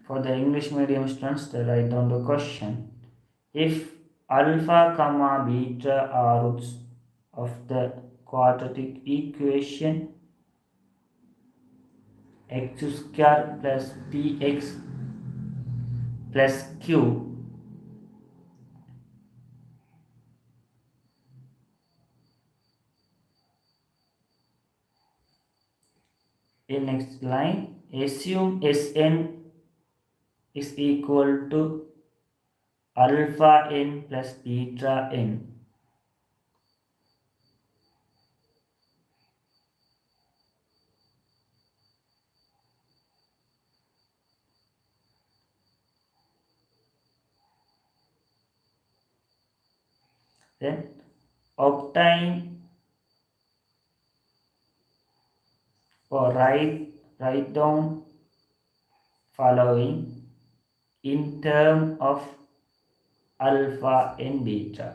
For the English medium students, they write down the question. If alpha comma beta are roots of the quadratic equation x square plus px plus q in next line, assume Sn is equal to alpha n plus beta n. Then obtain or write down following in term of alpha and beta.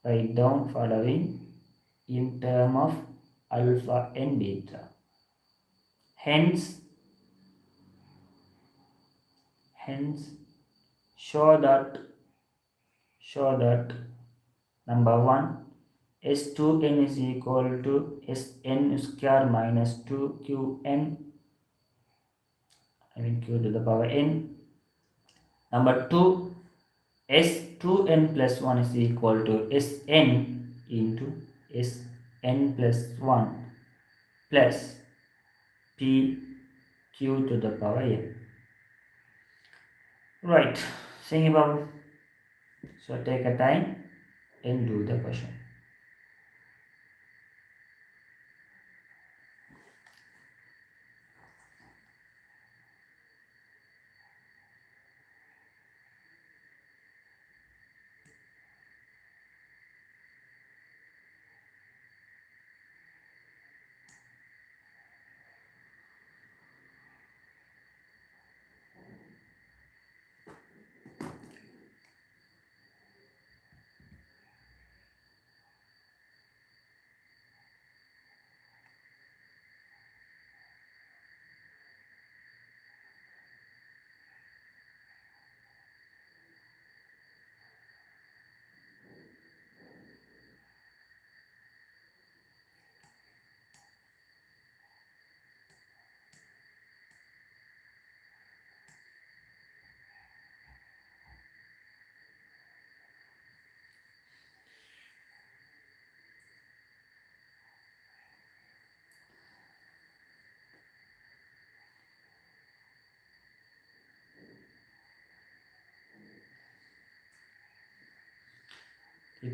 Write down following in term of alpha and beta. Hence show that number 1 S2n is equal to Sn square minus 2qn, I mean q to the power n. Number 2 S2n plus 1 is equal to Sn into Sn plus 1 plus pq to the power n. Right, seeing above, so take a time and do the question.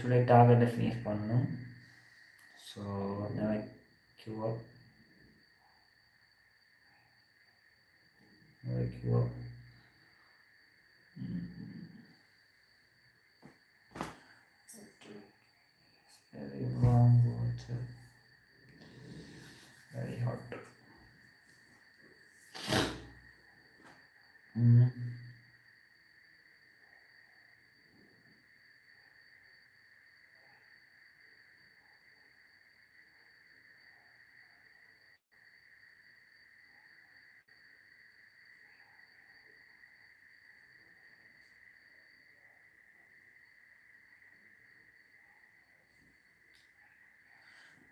Today target finish பண்ணனும். So then I queue up. Very warm water, very hot.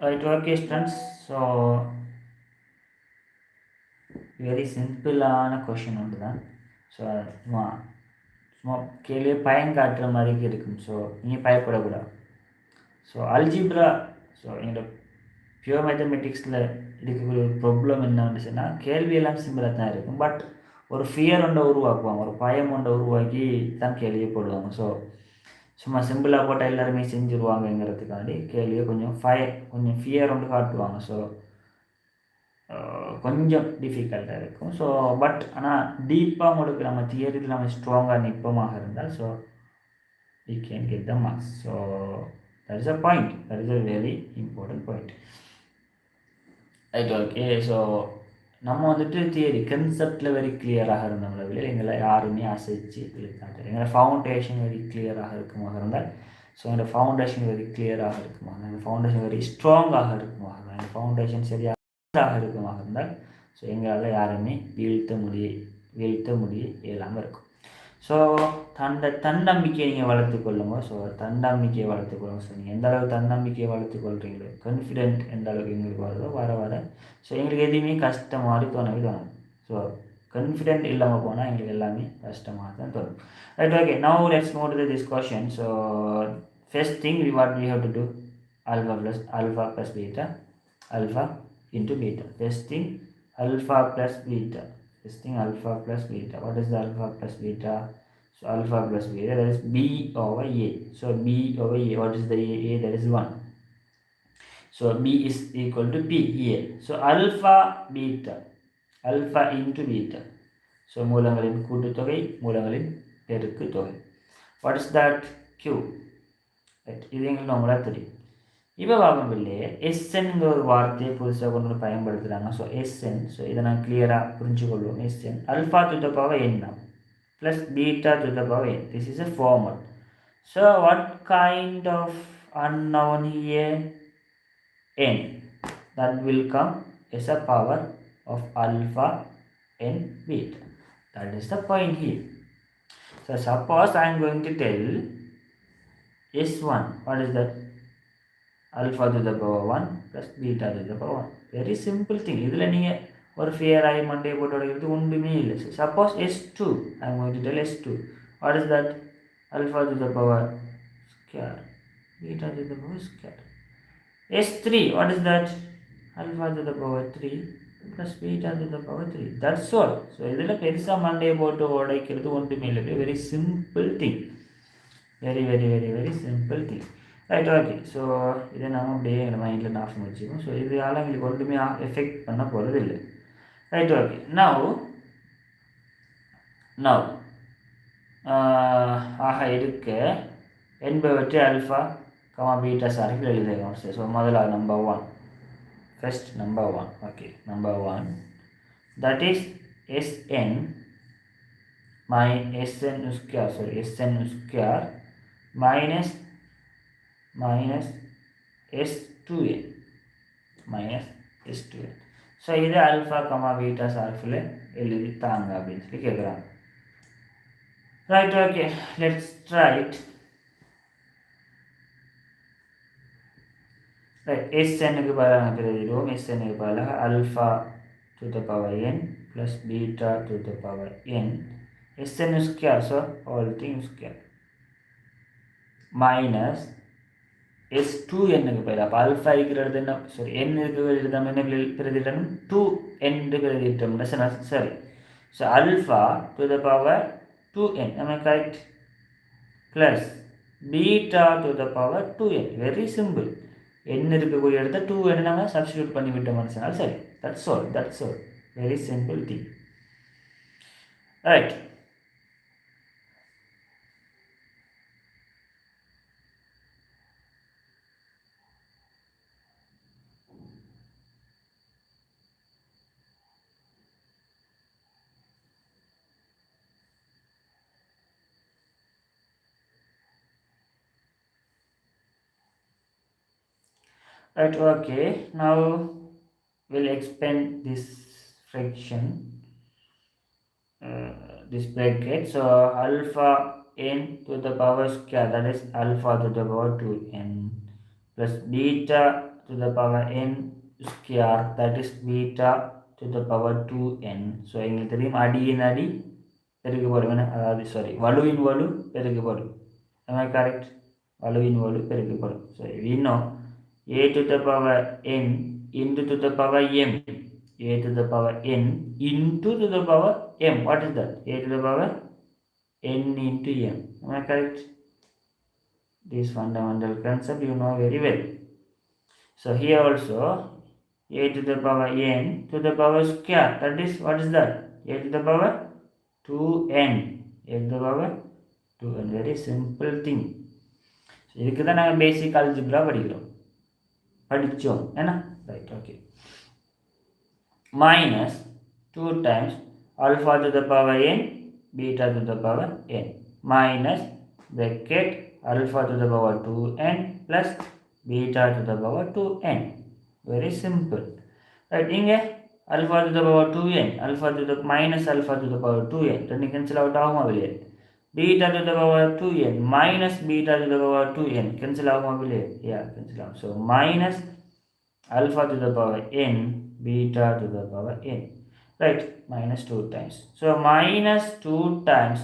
Right, okay students, so very simple question ஒன்று தான். So சும்மா கேள்வியே பயன் காட்டுற மாதிரி இருக்கும். So நீங்கள் பயப்படக்கூடாது. ஸோ அல்ஜிப்ரா, ஸோ என்னோட பியூர் மேத்தமெட்டிக்ஸில் இருக்கக்கூடிய ஒரு ப்ராப்ளம் என்ன வந்துச்சுன்னா, கேள்வியெல்லாம் சிம்பிளாக தான் இருக்கும். பட் ஒரு ஃபியர் ஒன்றை உருவாக்குவாங்க, ஒரு பயம் ஒன்றை உருவாக்கி தான் கேள்வியை போடுவாங்க. சும்மா சிம்பிளாக போட்டால் எல்லாருமே செஞ்சுருவாங்கங்கிறதுக்காண்டி கேள்வியை கொஞ்சம் ஃபியர் ஒன்று காட்டுவாங்க. ஸோ கொஞ்சம் டிஃபிகல்ட்டாக இருக்கும். ஸோ பட் ஆனால் டீப்பாக உங்களுக்கு நம்ம தியரியில் நம்ம ஸ்ட்ராங்காக நிற்பமாக இருந்தால் so we can get the marks. So that is a point, that is a very important point. Right, okay. So நம்ம வந்துட்டு தியரி கன்செப்டில் வெரி கிளியராக இருந்தவங்கள விட எங்களை யாருமே அசைச்சு இருக்காது. எங்களை ஃபவுண்டேஷன் வெரி கிளியராக இருக்குமாக இருந்தால் ஸோ அந்த ஃபவுண்டேஷன் வெரி கிளியராக இருக்குமாக, அந்த ஃபவுண்டேஷன் வெரி ஸ்ட்ராங்காக இருக்குமாக இருந்தால், அந்த ஃபவுண்டேஷன் சரியாக இருக்குமாக இருந்தால் ஸோ எங்களால் யாருமே வீழ்த்த முடிய இயலாமல் இருக்கும். ஸோ தன்னம்பிக்கையை நீங்கள் வளர்த்துக்கொள்ளுங்க. ஸோ தன்னம்பிக்கையை வளர்த்துக்கொள்ளுங்க. ஸோ நீங்கள் எந்த அளவுக்கு தன்னம்பிக்கையை வளர்த்துக்கொள்கிறீங்களோ, கான்ஃபிடென்ட் எந்த அளவுக்கு எங்களுக்கு வருதோ வர ஸோ எங்களுக்கு எதுவுமே கஷ்டமாக தோணும். ஸோ கான்ஃபிடென்ட் இல்லாமல் போனால் எங்களுக்கு எல்லாமே கஷ்டமாக தான் தோணும். Right, okay. Now let's move to this question. So first thing what we have to do, alpha plus beta, alpha into beta. First thing alpha plus beta. Alpha plus beta. What is the alpha plus beta? So alpha plus beta, that is b over a. So b over a, what is the a? That is 1. So b is equal to p here. So alpha into beta. So மூலங்களின் கூட்டுத்தொகை, மூலங்களின் பெருக்குத்தொகை. What is that? q. Right, இது எங்களுக்கு நம்மளாக தெரியும். இப்போ பார்க்கும்போது எஸ்என்ங்கிற ஒரு வார்த்தையை புதுசாக கொண்டு பயன்படுத்துகிறாங்க. ஸோ எஸ்என், ஸோ இதை நான் கிளியராக புரிஞ்சுக்கொள்வோம். S n alpha to the power n plus beta to the power n. This is a formal. So what kind of unknown here? N. That will come as a power of alpha n beta. That is the point here. So suppose I am going to tell S1. What is that? Alpha to the power 1 plus beta to the power 1. Very simple thing. இதில் நீங்கள் ஒரு fair ஆகி Monday போட்டு உடைக்கிறது ஒன்றுமே இல்லை. Suppose S2, I am going to tell S2. What is that? Alpha to the power square, beta to the power square. S3, what is that? Alpha to the power 3 plus beta to the power 3. That's all. So இதில் பெருசாக Monday போட்டு உடைக்கிறது ஒன்றுமே இல்லை. Very simple thing. Very simple thing. Right, okay. So இதை நம்ம அப்படியே எங்கள் மைண்டில் ஞாபகம் வச்சுக்கோம். ஸோ இதனால் எங்களுக்கு ஒன்றுமே எஃபெக்ட் பண்ண போகிறது இல்லை. Right, okay. நவ் ஆக இருக்க என்பவற்றை அல்ஃபா பீட்டா சார்பில் எழுதுகிறோம். ஸோ முதலாவது number 1. First number 1. Okay, number 1 that is Sn square minus S2n. So இது அல்ஃபா பீட்டா சார்பில் எழுதி தாங்க அப்படின்னு சொல்லி கேட்குறாங்க. Right, okay. Let's try it. Right, Snக்கு பதிலாக எழுதிடுவோம். Snக்கு பதிலாக alpha to the power n plus beta to the power n. Sn square, so all things square minus S2n பதிலாக அப்போ அல்ஃபா இருக்கிறது என்ன, சாரி n இருக்கிறது நம்ம என்ன பிரதிட்டணும், 2n பிரதிட்டோம்னா சரி. So alpha to the power 2n, am I correct? Plus beta to the power 2n. Very simple. n இருக்கக்கூடிய இடத்த 2n நாங்கள் சப்ஸ்டியூட் பண்ணி விட்டோம்னு சொன்னால் சரி. That's all. Very simple thing. Right. Right, okay. Now we'll expand this fraction, this bracket. So alpha n to the power square, that is alpha to the power 2n, plus beta to the power n square, that is beta to the power 2n. So எங்களுக்கு தெரியும் அடியின் அடி பெருக்கப்படும், அதாவது sorry வலுவின் வலு பெருக்கப்படும். Am I correct? வலுவின் வலு பெருக்கப்படும். So we know a to the power n into to the power m. A to the power n into to the power m. What is that? A to the power n into m. Am I correct? This fundamental concept you know very well. So here also a to the power n to the power square. That is, what is that? A to the power 2n. A to the power 2n. Very simple thing. So இதுக்கு தான் நாங்கள் பேசிக் algebra படித்தோம் என்ன? Right, okay. Minus 2 times alpha to the power n beta to the power n minus bracket alpha to the power 2n plus beta to the power 2n. Very simple. Right, inge alpha to the power 2n, alpha to the minus alpha to the power 2n. Then you cancel out ஆகுமா வெளியே? Beta to the power 2n minus beta to the power 2n. Cancel ஆகுமா வெளியே? Yeah, cancel out. So minus alpha to the power n beta to the power n. Right, minus 2 times. So minus 2 times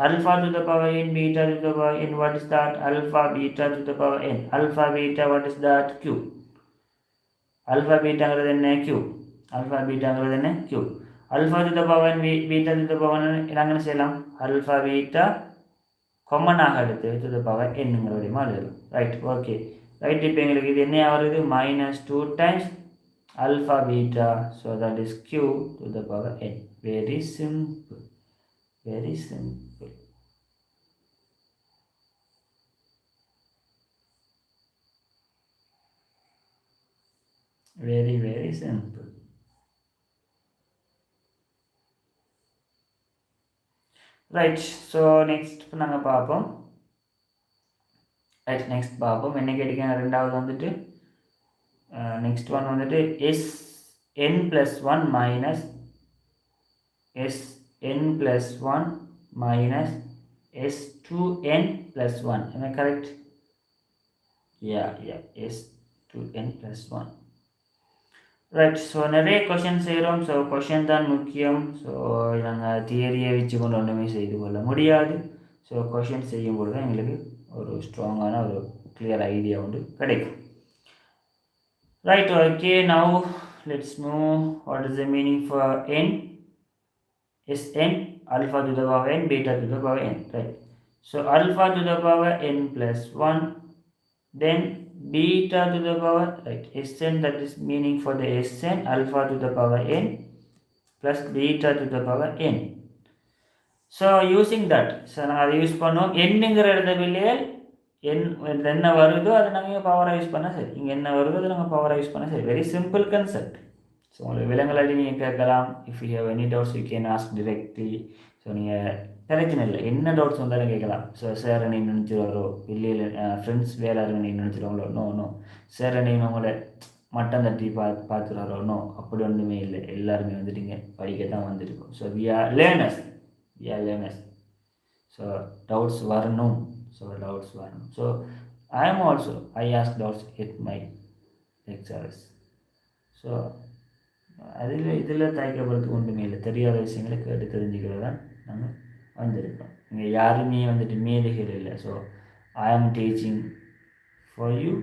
alpha to the power n beta to the power n. What is that? Alpha beta to the power n. Alpha beta, what is that? Q. Alpha beta greater than q. Alpha beta greater than q. Alpha to the power n beta to the power n. இதாங்க செய்யலாம். Alpha beta common ஆக எடுத்து to the power n ங்கறதை மாற்றலாம். Right, okay. Right, இப்போ எங்களுக்கு இது என்ன ஆகுது? minus 2 times alpha beta, so that is q to the power n. Very simple, very simple. Very, very simple. Right, so next நாங்க பார்ப்போம். Right, next பார்ப்போம். என்ன கேட்டிருக்காங்க? ரெண்டாவது வந்துட்டு next one வந்துட்டு sn plus 1 minus sn plus 1 minus s2n plus 1. Am I correct? Yeah, s2n plus 1. Right, so நிறைய question செய்கிறோம். ஸோ கொஷின் தான் முக்கியம். ஸோ நாங்கள் தியரியை வச்சு கொண்டு ஒன்றுமே செய்து கொள்ள முடியாது. ஸோ கொஷின் செய்யும்போது தான் எங்களுக்கு ஒரு ஸ்ட்ராங்கான ஒரு கிளியர் ஐடியா ஒன்று கிடைக்கும். Right, okay, now let's know what is the meaning for n. Sn, alpha to the power n, beta to the power n. Right, so alpha to the power n plus 1, then beta to the power, right, Sn, that is meaning for the Sn, alpha to the power n plus beta to the power n. So using that, so நாங்கள் அதை use பண்ணோம். என்னங்கிற இடத்துல என்ன வருதோ அதை நாங்கள் பவராக யூஸ் பண்ணால் சரி. இங்கே என்ன வருதோ அதை நாங்கள் பவராக யூஸ் பண்ணால் சரி. Very simple concept. ஸோ உங்களுக்கு விலங்குலாட்டி நீங்கள் கேட்கலாம். If you have any doubts you can ask directly. So நீங்கள் பிரச்சனை இல்லை, என்ன டவுட்ஸ் வந்தாலும் கேட்கலாம். ஸோ சார் நீங்கள் நினச்சிடுவாரோ, இல்லை ஃப்ரெண்ட்ஸ் வேறு யாரும் நீங்கள் நினச்சிடுவாங்களோ? நோ. சார் நீங்கள் உங்களை மட்டம் தட்டி பார்த்துடுவாரோ? நோ, அப்படி ஒன்றுமே இல்லை. எல்லாருமே வந்துட்டீங்க படிக்க தான் வந்துருக்கோம். So we are learners. So doubts வரணும். So I ask doubts at my lecturers. So இதில் தயக்கப்படுறதுக்கு ஒன்றுமே இல்லை. தெரியாத விஷயங்களை கேட்டு தெரிஞ்சுக்கிறது தான் நாங்கள் வந்திருக்கோம். இங்கே யாருமே வந்துட்டு மேதைகள் இல்லை. So I am teaching for you.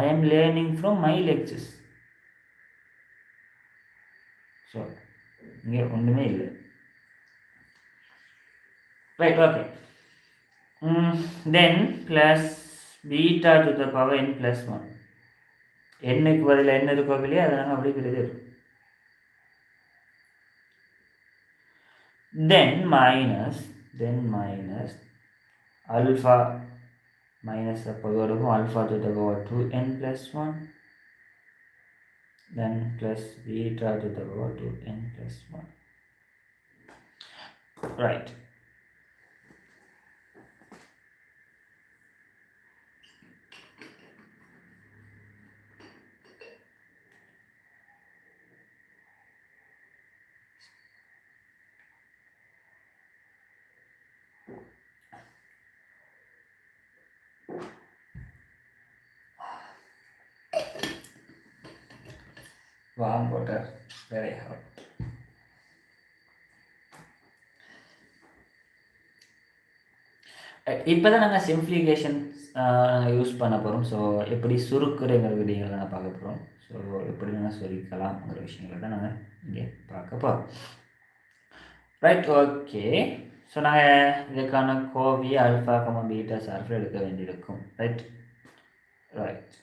I am learning from my lectures. So இங்கே ஒன்றுமே இல்லை. Right, okay. Then plus beta to the power n plus 1. n-க்கு பதில் n இருக்கோ இல்லையா, அதை நாங்கள் அப்படி எழுதிடுறோம். Then minus alpha minus அப்போது இருக்கும் alpha to the power 2n plus 1. Then plus beta to the power 2n plus 1. Right. Warm water, very hot. இப்போ தான் நாங்கள் சிம்பிளிஃபிகேஷன் நாங்கள் யூஸ் பண்ண போகிறோம். ஸோ எப்படி சுருக்குறங்கிற வீடியோவில் நாங்கள் பார்க்க போகிறோம். ஸோ எப்படி நாங்கள் சுருக்கலாம்ங்கிற விஷயங்களை தான் நாங்கள் இங்கே பார்க்க போகிறோம். Right, okay. ஸோ நாங்கள் இதுக்கான கோவி ஆல்ஃபா கமா பீட்டா சார்பில் எடுக்க வேண்டியிருக்கும். Right right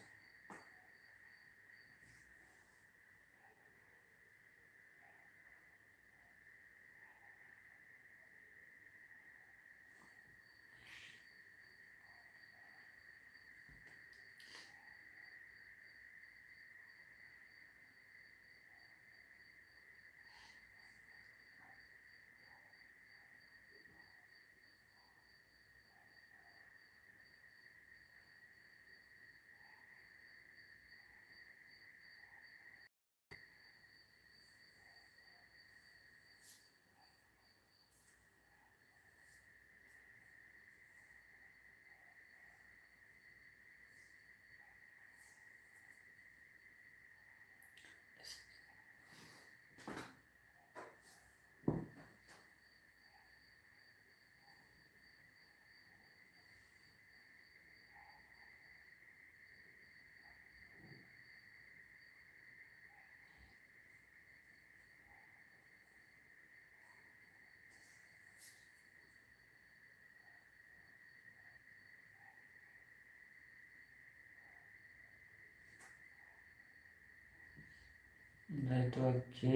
right okay.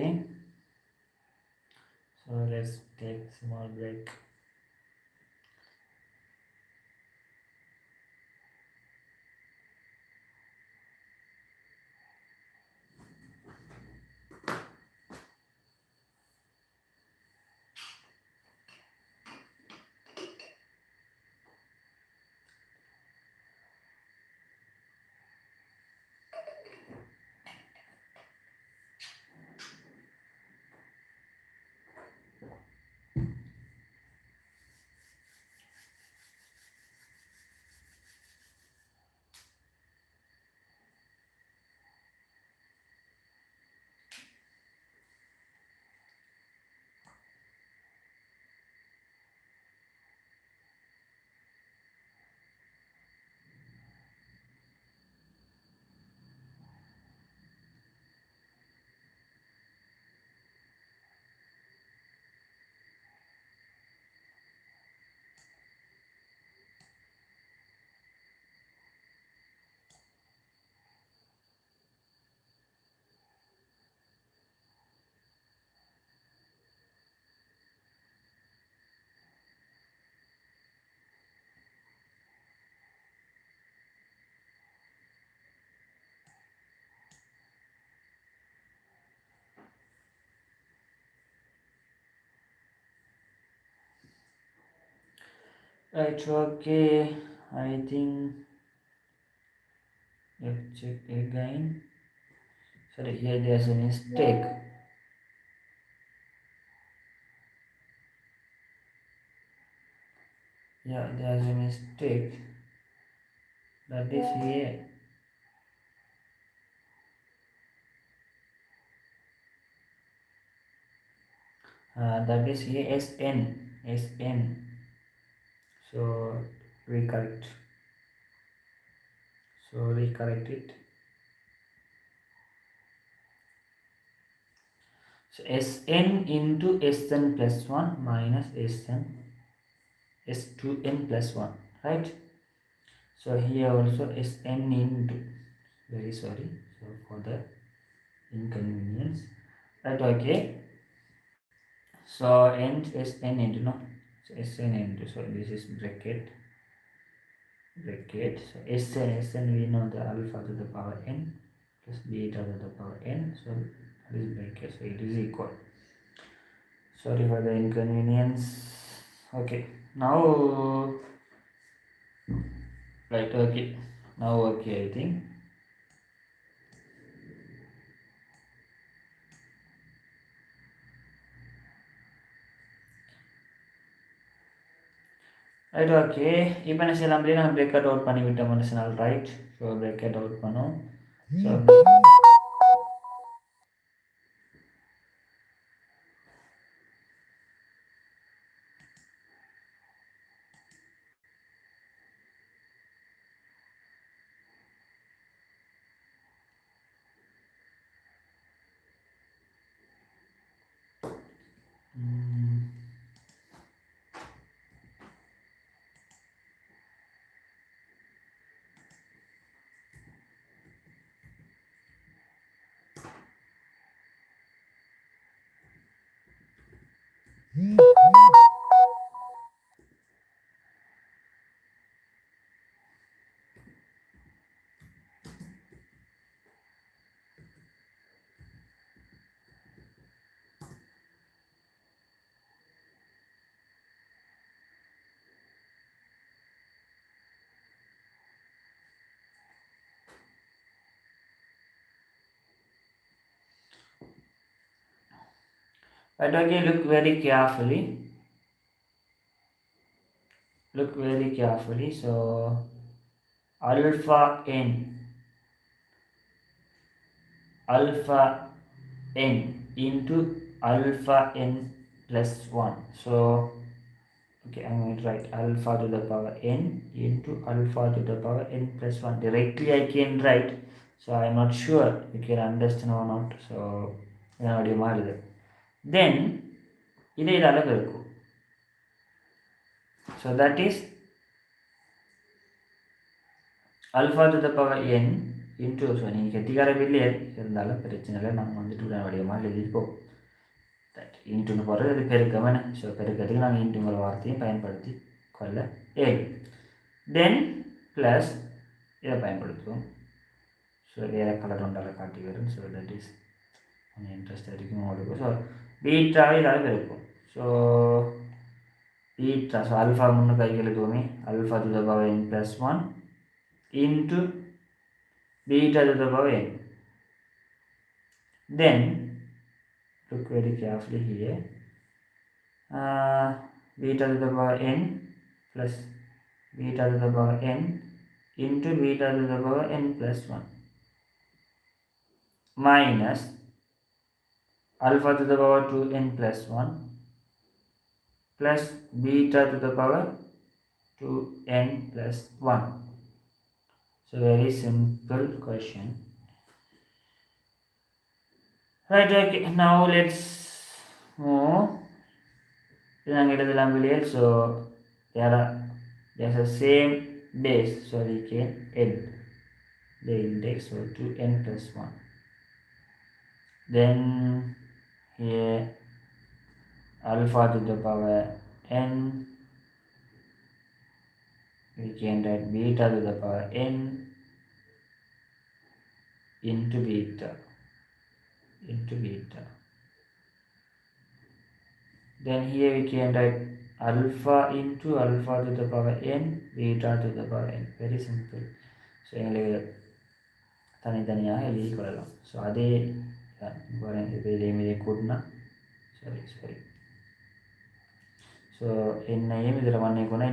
So let's take small break. Right, okay. I think let's check again. Sorry, here there's a mistake. Yeah, there's a mistake. That is here. That is here SN. So recorrect. So recorrect it. So Sn into Sn plus 1 minus Sn S2n plus 1, right? So here also Sn into, very sorry, so for the inconvenience, right? Okay, so n Sn into, no, so Sn into, so this is bracket, so Sn we know the alpha to the power n plus beta to the power n, so this bracket, so it is equal. Sorry for the inconvenience. Okay, now right, okay, now okay, I think. Right, okay, இப்போ என்ன செய்யலாம் அப்படியே நம்ம break out பண்ணி விட்டோம் மனுஷனால், right. So break out பண்ணோம். So But okay, look very carefully. Look very carefully. So alpha n into alpha n plus 1. So okay, I'm going to write alpha to the power n into alpha to the power n plus 1. Directly I can write. So I'm not sure you can understand or not. So then so that is alpha to the power n into so நீங்கள் கெட்டிக்காரவில்லை இருந்தாலும் பிரச்சனை இல்லை நம்ம வந்துட்டு உடனே வடிவமாக எழுதிப்போம் இன்ட்டுன்னு போடுறது அது பெருக்கவன ஸோ பெருக்கத்துக்கு நாங்கள் இன்ட்டுங்கிற வார்த்தையும் பயன்படுத்தி கொள்ள ஏழும் தென் ப்ளஸ் இதை பயன்படுத்துவோம் ஸோ வேறு கலர் ஒன்றால் காட்டி வரும் ஸோ தட் இஸ் கொஞ்சம் இன்ட்ரெஸ்ட் இருக்கும் உங்களுக்கு ஸோ பீட்டாவே இதால் பெருக்கும் ஸோ பீட்டா ஸோ அல்ஃபா முன்னு கைக்கு எழுதுவோமே alpha to the power n plus 1 into beta to the power n. Then look very carefully here. Beta to the power n plus beta to the power n into beta to the power n plus 1 minus alpha to the power 2n plus 1 plus beta to the power 2n plus 1. So very simple question. Right, okay, now let's move. So there's a same base, so we can end the index so 2n plus 1. Then here alpha to the power n, we can write beta to the power n into beta. Then here we can write alpha into alpha to the power n, beta to the power n. Very simple. So எங்களுக்கு தனித்தனியாக எழுதி கொள்ளலாம் so அதே இப்போ இதே கூட்டினா சரி so என்னையும் இதில் ஒன்றைக்குன்னா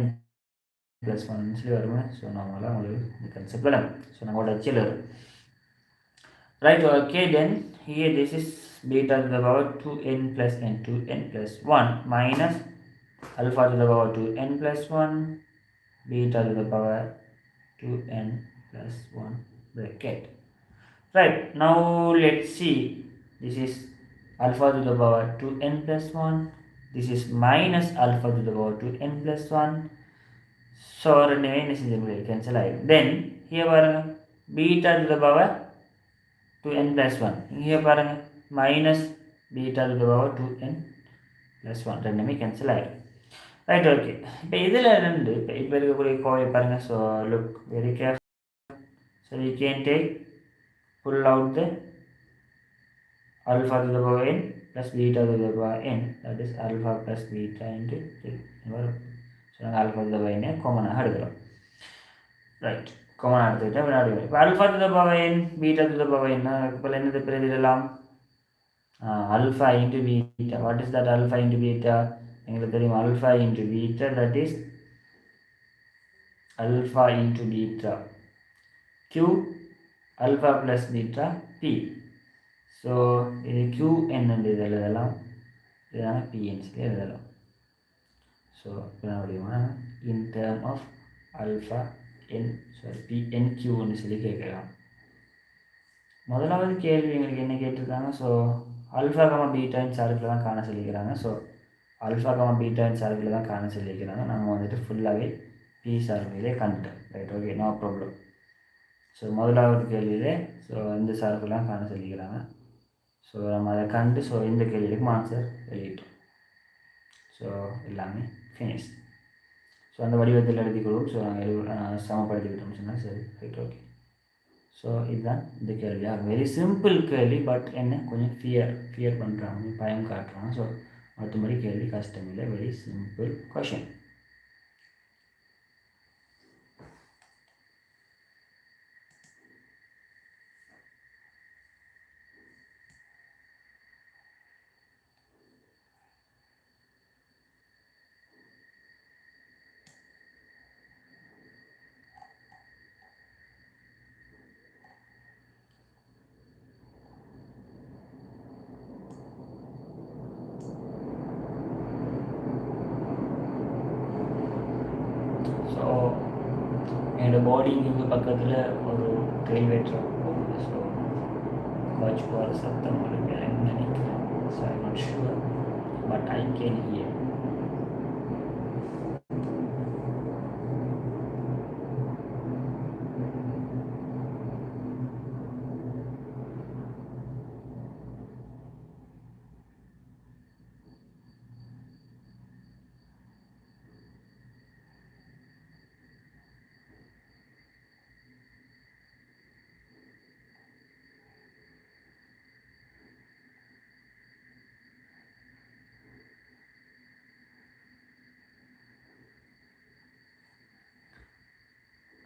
ப்ளஸ் ஒன்னு சொல்லி வருமே ஸோ நம்மளாம் உங்களுக்கு இந்த கன்செப்ட் விளம் ஸோ நம்மளோட அச்சில் வரும் right. Okay, then here this is beta to the power 2n plus n, 2n plus 1 minus alpha to the power 2n plus 1 beta to the power 2n plus 1 bracket. Right, now let's see, this is alpha to the power 2n plus 1, this is minus alpha to the power 2n plus 1. So cancel ஆயிடும். Then here பாருங்க beta to the power 2n plus 1 இங்கே பாருங்க minus beta to the power 2n plus 1 ரெண்டுமே cancel ஆயிடும். Right, okay. இப்போ இதில் ரெண்டு இப்போ இருக்கக்கூடிய கோவை பாருங்கள். So look very careful. So we can take pull out the alpha to the power n plus beta to the power n, that is alpha plus beta into so நாங்கள் alpha to the power n காமனாக எடுக்கிறோம். Right, காமனாக எடுத்துக்கிட்டால் வினாடி இப்போ alpha to the power n beta to the power n இப்போ என்னது பிரதிடலாம் alpha into beta. What is that alpha into beta? எங்களுக்கு தெரியும் alpha into beta, that is alpha into beta q alpha plus beta p. So இது q என்னென்று இதில் எழுதலாம், இதுதான pன்னு சொல்லி எழுதலாம். ஸோ இப்போ in term of alpha n sorry p n qன்னு சொல்லி கேட்கலாம். முதலாவது கேள்வி எங்களுக்கு என்ன கேட்டிருக்காங்க, ஸோ அல்ஃபா கமா பீட்டாயின் சார்பில் தான் காண சொல்லிக்கிறாங்க. ஸோ அல்ஃபா கமா பீட்டாயின் சார்பில் தான் காண சொல்லியிருக்கிறாங்க. நம்ம வந்துட்டு ஃபுல்லாகவே பி சார்பிலே கண்டுட்டோம். Right, okay, no problem. So முதலாவது கேள்வியிலே ஸோ இந்த சார்பெல்லாம் காண சொல்லிக்கிறாங்க. ஸோ நம்ம அதை கண்டு ஸோ இந்த கேள்விக்கும் ஆன்சர் வெளியிட்டோம். ஸோ எல்லாமே ஃபினிஷ். ஸோ அந்த வடிவத்தில் எழுதிக்கொள்வோம். ஸோ நாங்கள் சமப்படுத்திக்கிட்டோம்னு சொன்னால் சரி, ரைட், ஓகே. ஸோ இதுதான் இந்த கேள்வியாக வெரி சிம்பிள் கேள்வி, பட் என்ன கொஞ்சம் ஃபியர் பண்ணுறாங்க, பயம் காட்டுறாங்க. ஸோ மற்றபடி கேள்வி கஷ்டம் இல்லை, வெரி சிம்பிள் கொஷின். ஸோ என்னோடய பாடி இங்கே பக்கத்தில் ஒரு ரயில்வே ட்ராக் போகுது. ஸோ வாட்ச் போகிற சத்தம் உங்களுக்கு நினைக்கிறேன். So I not sure, but I can hear.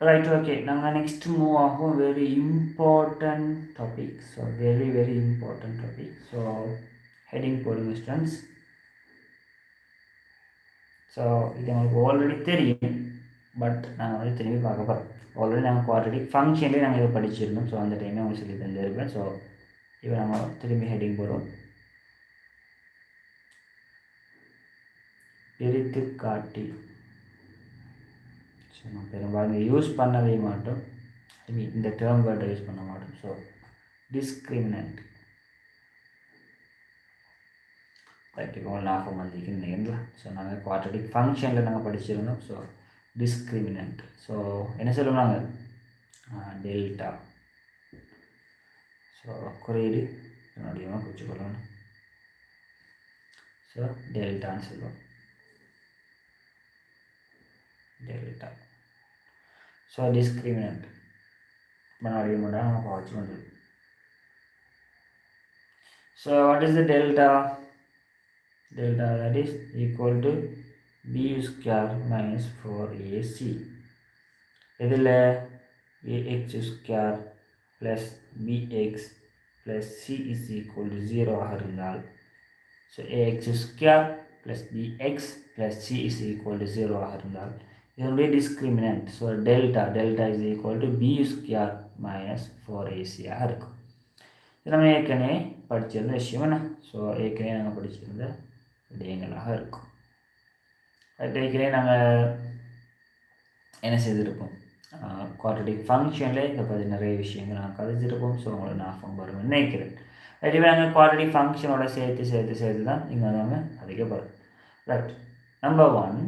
Right, okay. நாங்கள் நெக்ஸ்ட் மூவ் ஆகும். Very important topic. So very important topic. So heading போடுங்க ஸ்டூடெண்ட்ஸ். ஸோ இது உங்களுக்கு ஆல்ரெடி தெரியும், பட் நாங்கள் வந்து திரும்பி பார்க்க போகிறோம். ஆல்ரெடி நாங்கள் குவாட்ரடிக் ஃபங்க்ஷன்லேயே நாங்கள் இதை படிச்சிருந்தோம். ஸோ அந்த டைமே உங்களுக்கு சொல்லி தந்திருப்பேன். ஸோ இப்போ நம்ம திரும்பி ஹெட்டிங் போடுவோம். பிரித்து காட்டி. ஸோ நம்ம பெரும்பாலும் யூஸ் பண்ணவே மாட்டோம், இந்த டேர்ம் வேர்டை யூஸ் பண்ண மாட்டோம். So discriminant. ரைட், இப்போ ஞாபகம் வந்திருக்குன்னு. ஸோ நாங்கள் குவாட்ரடிக் ஃபங்க்ஷனில் நாங்கள் படிச்சிருந்தோம். So discriminant. ஸோ என்ன சொல்லுவோம் நாங்கள்? டெல்டா. ஸோ குறியீடு என்னுடைய குறிச்சிக்கொள்ளணும். ஸோ டெல்டான்னு சொல்லுவோம். டெல்டா. ஸோ டிஸ்கிரிமினன்ட் மறுபடியும் நம்ம பார்த்து வந்துடும். So what is the delta? Delta, that is equal to b square minus 4ac. இதில் ax square plus bx plus c is equal to 0 ஆக இருந்தால், so ax square plus bx plus c is equal to 0 ஆக இருந்தால் இதனுடைய discriminant, so delta is equal to b square minus 4ac ஆக இருக்கும். இது நம்ம ஏற்கனவே படிச்சிருந்த விஷயம் என்ன? ஸோ ஏற்கனவே நாங்கள் படிச்சிருந்த விடயங்களாக இருக்கும். ஏற்கனவே நாங்கள் என்ன செய்திருப்போம்? குவாட்ரடிக் ஃபங்க்ஷனில் இதை பற்றி நிறைய விஷயங்கள் நாங்கள் கதைச்சிருப்போம். ஸோ உங்களை ஞாபகம் வரும்னு நினைக்கிறேன். இப்போ நாங்கள் குவாட்ரடிக் ஃபங்க்ஷனோட சேர்த்து தான் இங்கே நாங்கள் அதிகப்படும். Right, number 1,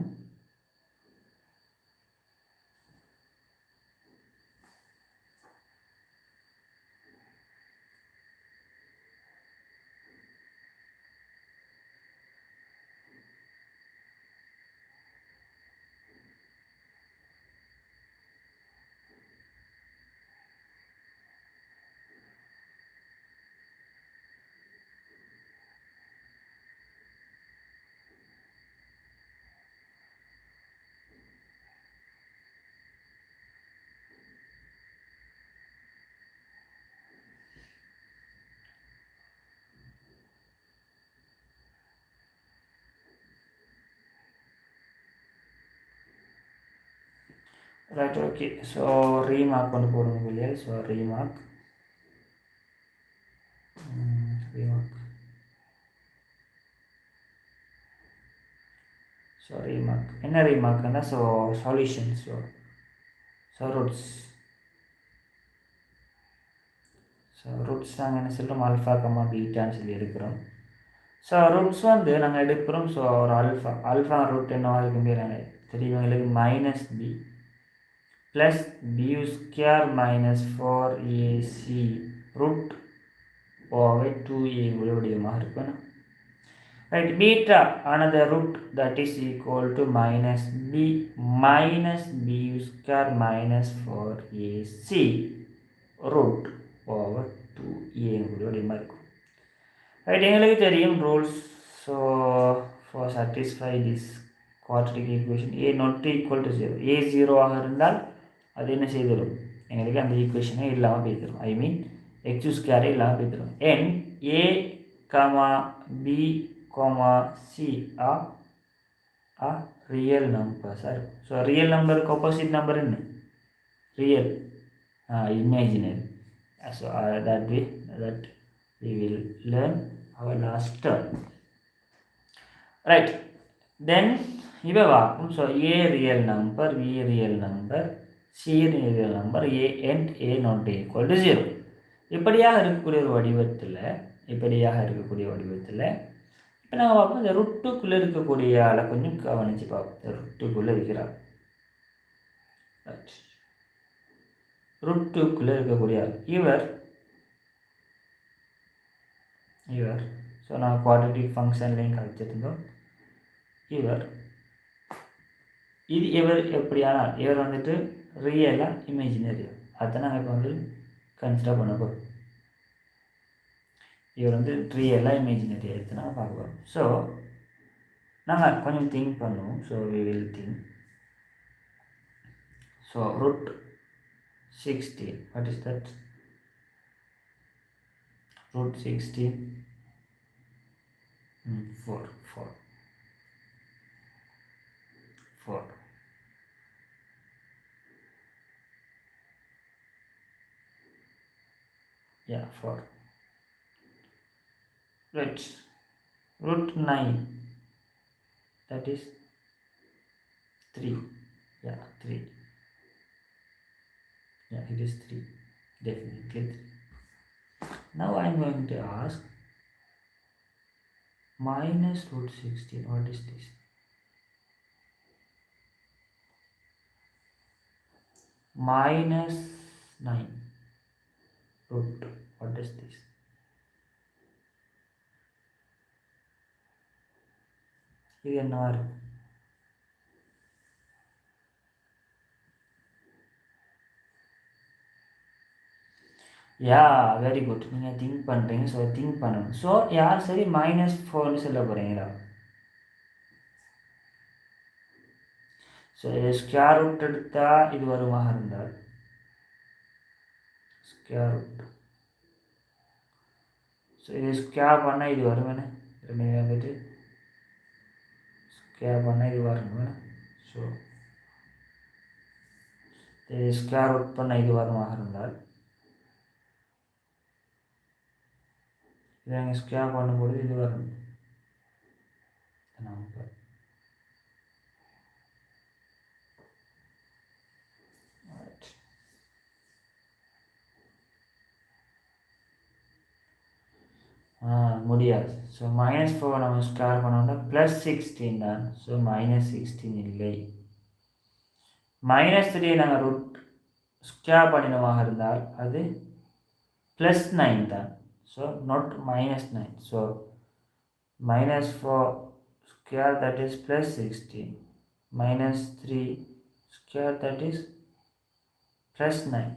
right, okay. So remark கொண்டு போடுங்க இல்லையா? ஸோ ரீமார்க் ஸோ ரீமார்க் என்ன ரீமார்க்னா, ஸோ சொல்யூஷன். ஸோ ரூட்ஸ் நாங்கள் என்ன சொல்கிறோம்? ஆல்ஃபா கம்மா பீட்டான்னு சொல்லி எடுக்கிறோம். ஸோ ரூட்ஸ் வந்து நாங்கள் எடுக்கிறோம். ஸோ ஒரு ஆல்ஃபா ரூட் என்னவா இருக்குங்க நாங்கள் தெரியும் எங்களுக்கு -b plus b square minus 4ac root over 2a வடிவமாக இருக்கும். right? Beta, another root, that is equal to minus b square minus 4ac root over 2a கூடிய மாதிரி இருக்கும். ரைட், எங்களுக்கு தெரியும் rules. So for satisfy this quadratic equation A not equal to 0, ஏ 0 ஆக இருந்தால் அது என்ன செய்திடும், எங்களுக்கு அந்த ஈக்குவேஷனே இல்லாமல் போய்த்திடும். ஐ மீன் எக்ஸ் ஸ்கொயரே இல்லாமல் போய்த்திடும். என் a comma b comma c are real number sir. So real நம்பருக்கு ஆப்போசிட் நம்பர் என்ன, real, imaginary. So that we will learn our last term, right? Then இவை வாக்கும். So a real number, b real number, c real number, a and a not equal to 0. இப்படியாக இருக்கக்கூடிய ஒரு வடிவத்தில் இப்போ நாங்கள் பார்ப்போம் இந்த ருட்டுக்குள்ளே இருக்கக்கூடிய ஆளை கொஞ்சம் கவனித்து பார்ப்போம். இந்த ருட்டுக்குள்ளே இருக்கிறார், ருட்டுக்குள்ளே இருக்கக்கூடிய ஆள் இவர். ஸோ நான் குவாட்ரேட்டிக் ஃபங்க்ஷன்லையும் கழிச்சிருந்தோம். இவர் எப்படியானால் இவர் வந்துட்டு ரியலாக இமேஜினரியா, அதை நாங்கள் இப்போ வந்து கன்சிடர் பண்ண போகிறோம். இவர் வந்து ரியலாக இமேஜினரியா எடுத்து நாங்கள் பார்க்க போகிறோம். ஸோ நாங்கள் கொஞ்சம் திங்க் பண்ணுவோம். So we will think. So root 16, what is that? Root 16, 4. Yeah, 4. Right. Root 9, that is 3. Yeah, 3. Yeah, it is 3. Definitely 3. Now I am going to ask minus root 16. What is this? Minus 9 root. What is this? இது என்ன வரும்? Yeah very good. நீங்கள் think பண்ணுறீங்க. So think பண்ணணும். So யார் சரி -4ன்னு சொல்ல போகிறீங்களா? ஸோ ஸ்கொயர் ரூட் எடுத்தால் இது வருமாக இருந்தால் ஸ்கொயர் ரூட். ஸோ இது ஸ்கொயர் பண்ணால் இது வரும் என்ன, ரெண்டுமே வந்துட்டு ஸ்கொயர் பண்ணால் இது வரும் என்ன. ஸோ இது ஸ்கொயர் ரூட் பண்ணால் இது வருமாக இருந்தால் இதை நாங்கள் ஸ்கொயர் பண்ணும்போது இது வரும் நம்பர். முடியாது. ஸோ -4 நம்ம ஸ்கொயர் பண்ணோம்னா +16 தான். ஸோ -16 இல்லை. -3 நாங்கள் ரூட் ஸ்கொயர் பண்ணினமாக இருந்தால் அது +9 தான். So not -9. So -4 square, that is +16, -3 square, that is +9.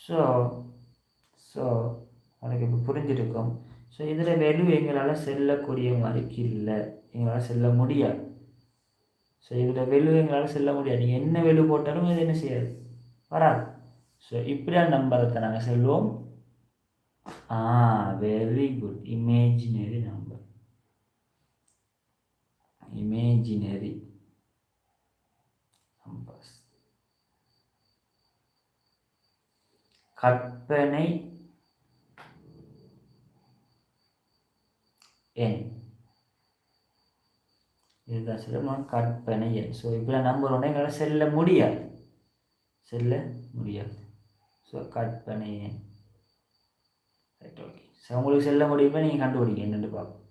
So எனக்கு இப்போ புரிஞ்சிருக்கும். ஸோ இதில் வேல்யூ எங்களால் செல்லக்கூடிய மாதிரி இல்லை, எங்களால் செல்ல முடியாது. ஸோ இதில் வேல்யூ எங்களால் செல்ல முடியாது. நீங்கள் என்ன வேல்யூ போட்டாலும் இது என்ன செய்யாது, வராது. ஸோ இப்படியான நம்பரை நாங்கள் செல்வோம். very good. Imaginary number. Imaginary numbers. கற்பனை எண். இதுதான் சொல்லுமா கற்பனை எண். ஸோ இப்படி நம்பர் ஒன்று எங்களால் செல்ல முடியாது. ஸோ கற்பனை எண். Right, okay. ஸோ உங்களுக்கு செல்ல முடியுமா, நீங்கள் கண்டுபிடிங்க என்னென்னு பார்ப்போம்.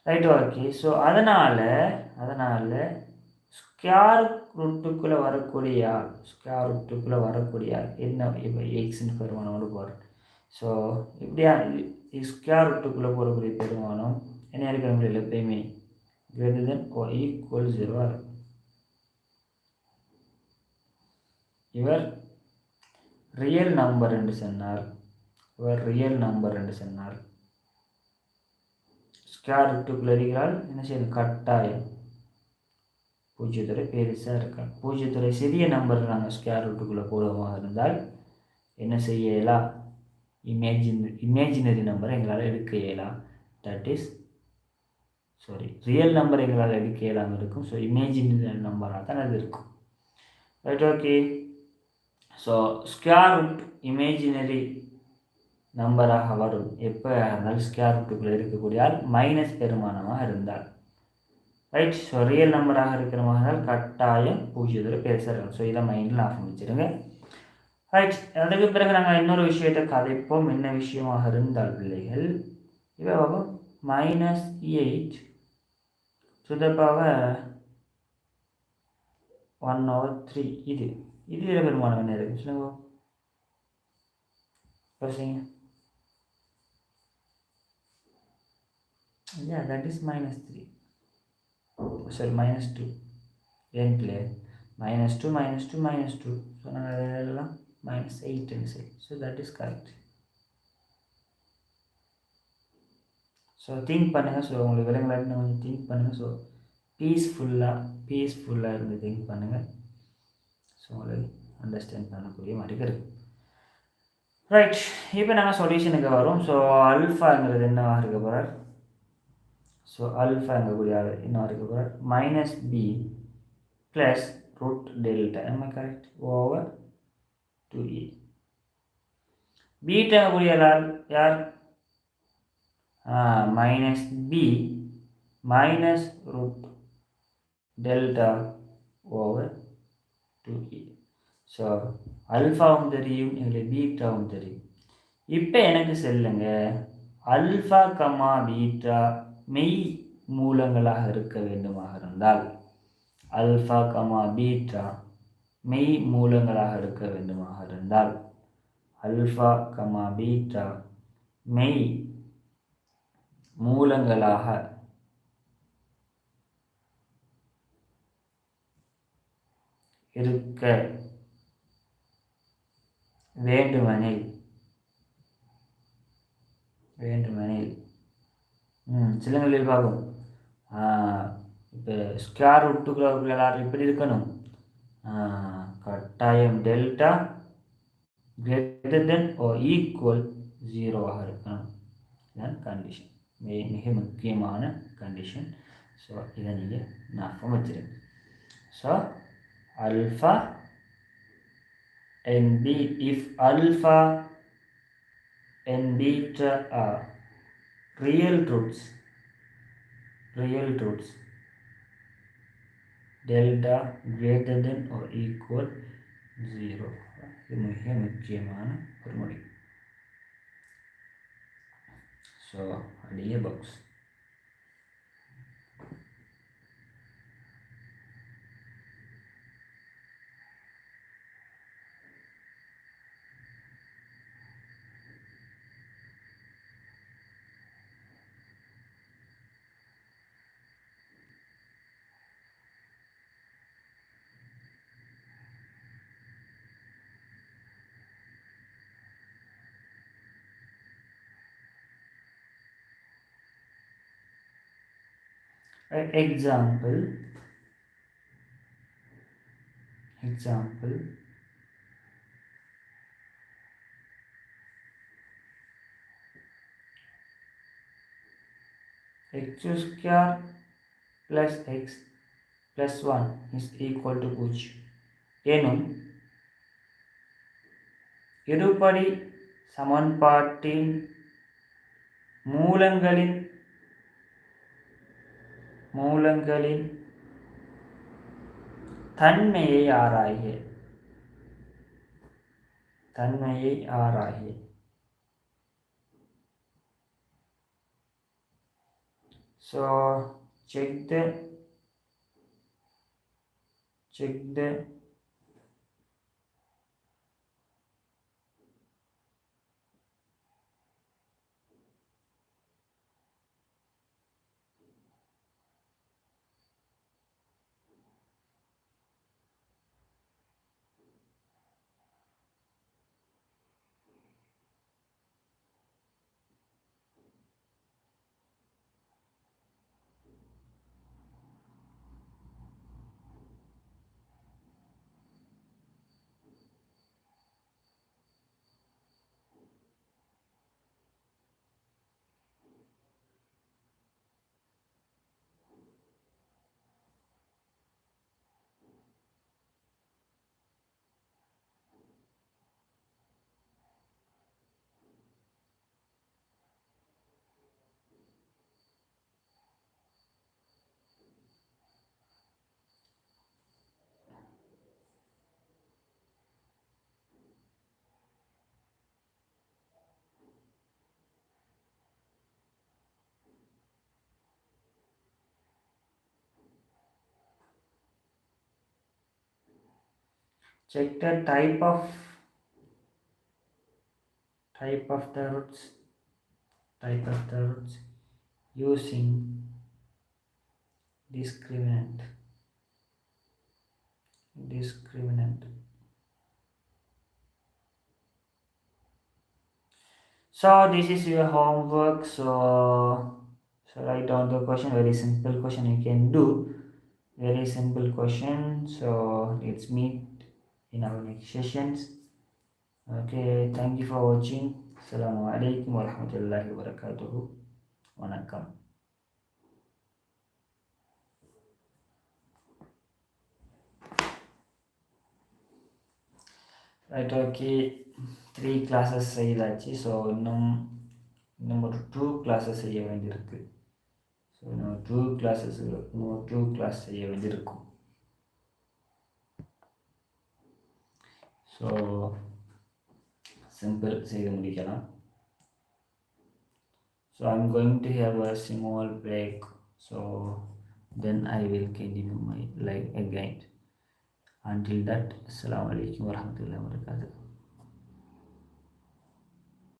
Right, okay. ஸோ அதனால் ஸ்கொயர் ரூட்டுக்குள்ளே வரக்கூடிய என்ன, இப்போ எக்ஸ்ன்னு பெருமானோடு போகிறேன். ஸோ இப்படியா ஸ்கொயர் ரூட்டுக்குள்ளே போகக்கூடிய பெருமானம் என்ன இருக்கிறவங்க எப்பயுமே greater than or equal 0 இருக்கும். இவர் ரியல் நம்பர் என்று சொன்னார். ஸ்கொயர் ரூட்டுக்குள்ள இருக்கிறால் என்ன செய்யணும், கட்டாயம் பூஜ்ஜியத்துறை பெருசாக இருக்கா. பூஜ்ஜியத்துறை சிறிய நம்பர் நாங்கள் ஸ்கொயர் ரூட்டுக்குள்ளே போடுவோமாக இருந்தால் என்ன செய்ய இயலாம், இமேஜினரி நம்பரை எங்களால் எடுக்க இயலாம். தட் இஸ் ரியல் நம்பர் எங்களால் எடுக்க இயலாமல் இருக்கும். ஸோ இமேஜினரி நம்பராக தான் அது இருக்கும். Right, okay. So square root imaginary நம்பராக வரும் எப்போ இருந்தாலும் ஸ்கொயர் ரூட்டுக்குள்ளே இருக்கக்கூடிய மைனஸ் பெருமானமாக இருந்தால். ரைட், ஸோ ரியல் நம்பராக இருக்கிறமாக இருந்தால் கட்டாயம் பூஜ்ஜியத்தோட பெருசாக இருக்கும். ஸோ இதை மைண்டில் ஆஃப் வச்சுருங்க. ரைட், அதுக்கு பிறகு நாங்கள் இன்னொரு விஷயத்தை கதைப்போம். என்ன விஷயமாக இருந்தால் பிள்ளைகள், இப்போ -8 to the power 1/3 இது இதில் பெருமானம் என்ன இருக்குது சொல்லுங்க. யோசிங்க. Yeah, that is -3. Sorry, -2. ஏன் பிள்ளை -2 -2 -2. ஸோ நாங்கள் எல்லாம் -8 சரி. So that is correct. So think பண்ணுங்கள். ஸோ உங்களுக்கு விலங்குலாட்டி கொஞ்சம் திங்க் பண்ணுங்கள். ஸோ பீஸ்ஃபுல்லாக இருந்து திங்க் பண்ணுங்கள். ஸோ உங்களுக்கு அண்டர்ஸ்டாண்ட் பண்ணக்கூடிய மாதிரி இருக்குது. ரைட், இப்போ நாங்கள் சொல்யூஷனுக்கு வரும். ஸோ அல்ஃபாங்கிறது என்னவாக இருக்க போகிறார், ஸோ அல்ஃபாங்கக்கூடிய என்ன இருக்க போகிறார், -b ப்ளஸ் ரூட் டெல்டா, நம்ம கரெக்ட், ஓவர் 2a. பீட்டாங்கக்கூடிய யார், -b minus root delta over 2a. So அல்ஃபாவும் தெரியும், எங்களுக்கு பீட்டாவும் தெரியும். இப்போ எனக்கு சொல்லுங்க, அல்ஃபா கமா பீட்டா மெய் மூலங்களாக இருக்க வேண்டுமாக இருந்தால், அல்ஃபா கமா பீட்டா மெய் மூலங்களாக இருக்க வேண்டுமாக இருந்தால், அல்ஃபா கமா பீட்டா மெய் மூலங்களாக இருக்க வேண்டுமெனில் சிலங்களில் பார்க்கும். இப்போ ஸ்கொயர் ரூட்டுக்குள்ள எல்லாரும் இப்படி இருக்கணும், கட்டாயம் delta greater than or equal 0 இருக்கணும். இதுதான் கண்டிஷன், மிக முக்கியமான கண்டிஷன். ஸோ இதை நீங்கள் ஞாபகம் வச்சிருங்க. So alpha and b, if alpha and beta are real roots, delta greater than or equal 0. இது மிக முக்கியமான ஒரு முடிவு. ஸோ அடிய box. Example x square plus x plus 1 is equal to 0 எனும் இருபடி சமன்பாட்டின் மூலங்களின் தன்மையை ஆராய. So check the check the type of the roots using discriminant. So this is your homework. So write down the question. Very simple question you can do. Very simple question. So let's meet in our next sessions. Okay, thank you for watching. Assalamualaikum warahmatullahi wabarakatuh. வணக்கம். Right okay 3 classes செய்தாச்சு. So இன்னும் ஒரு 2 classes செய்ய வேண்டியிருக்கு. So இன்னும் 2 class செய்ய வேண்டியிருக்கும். So simple செய்து முடிக்கலாம். So I'm going to have a small break. So then I will continue my live again. Until that, Assalamualaikum warahmatullahi wabarakatuh.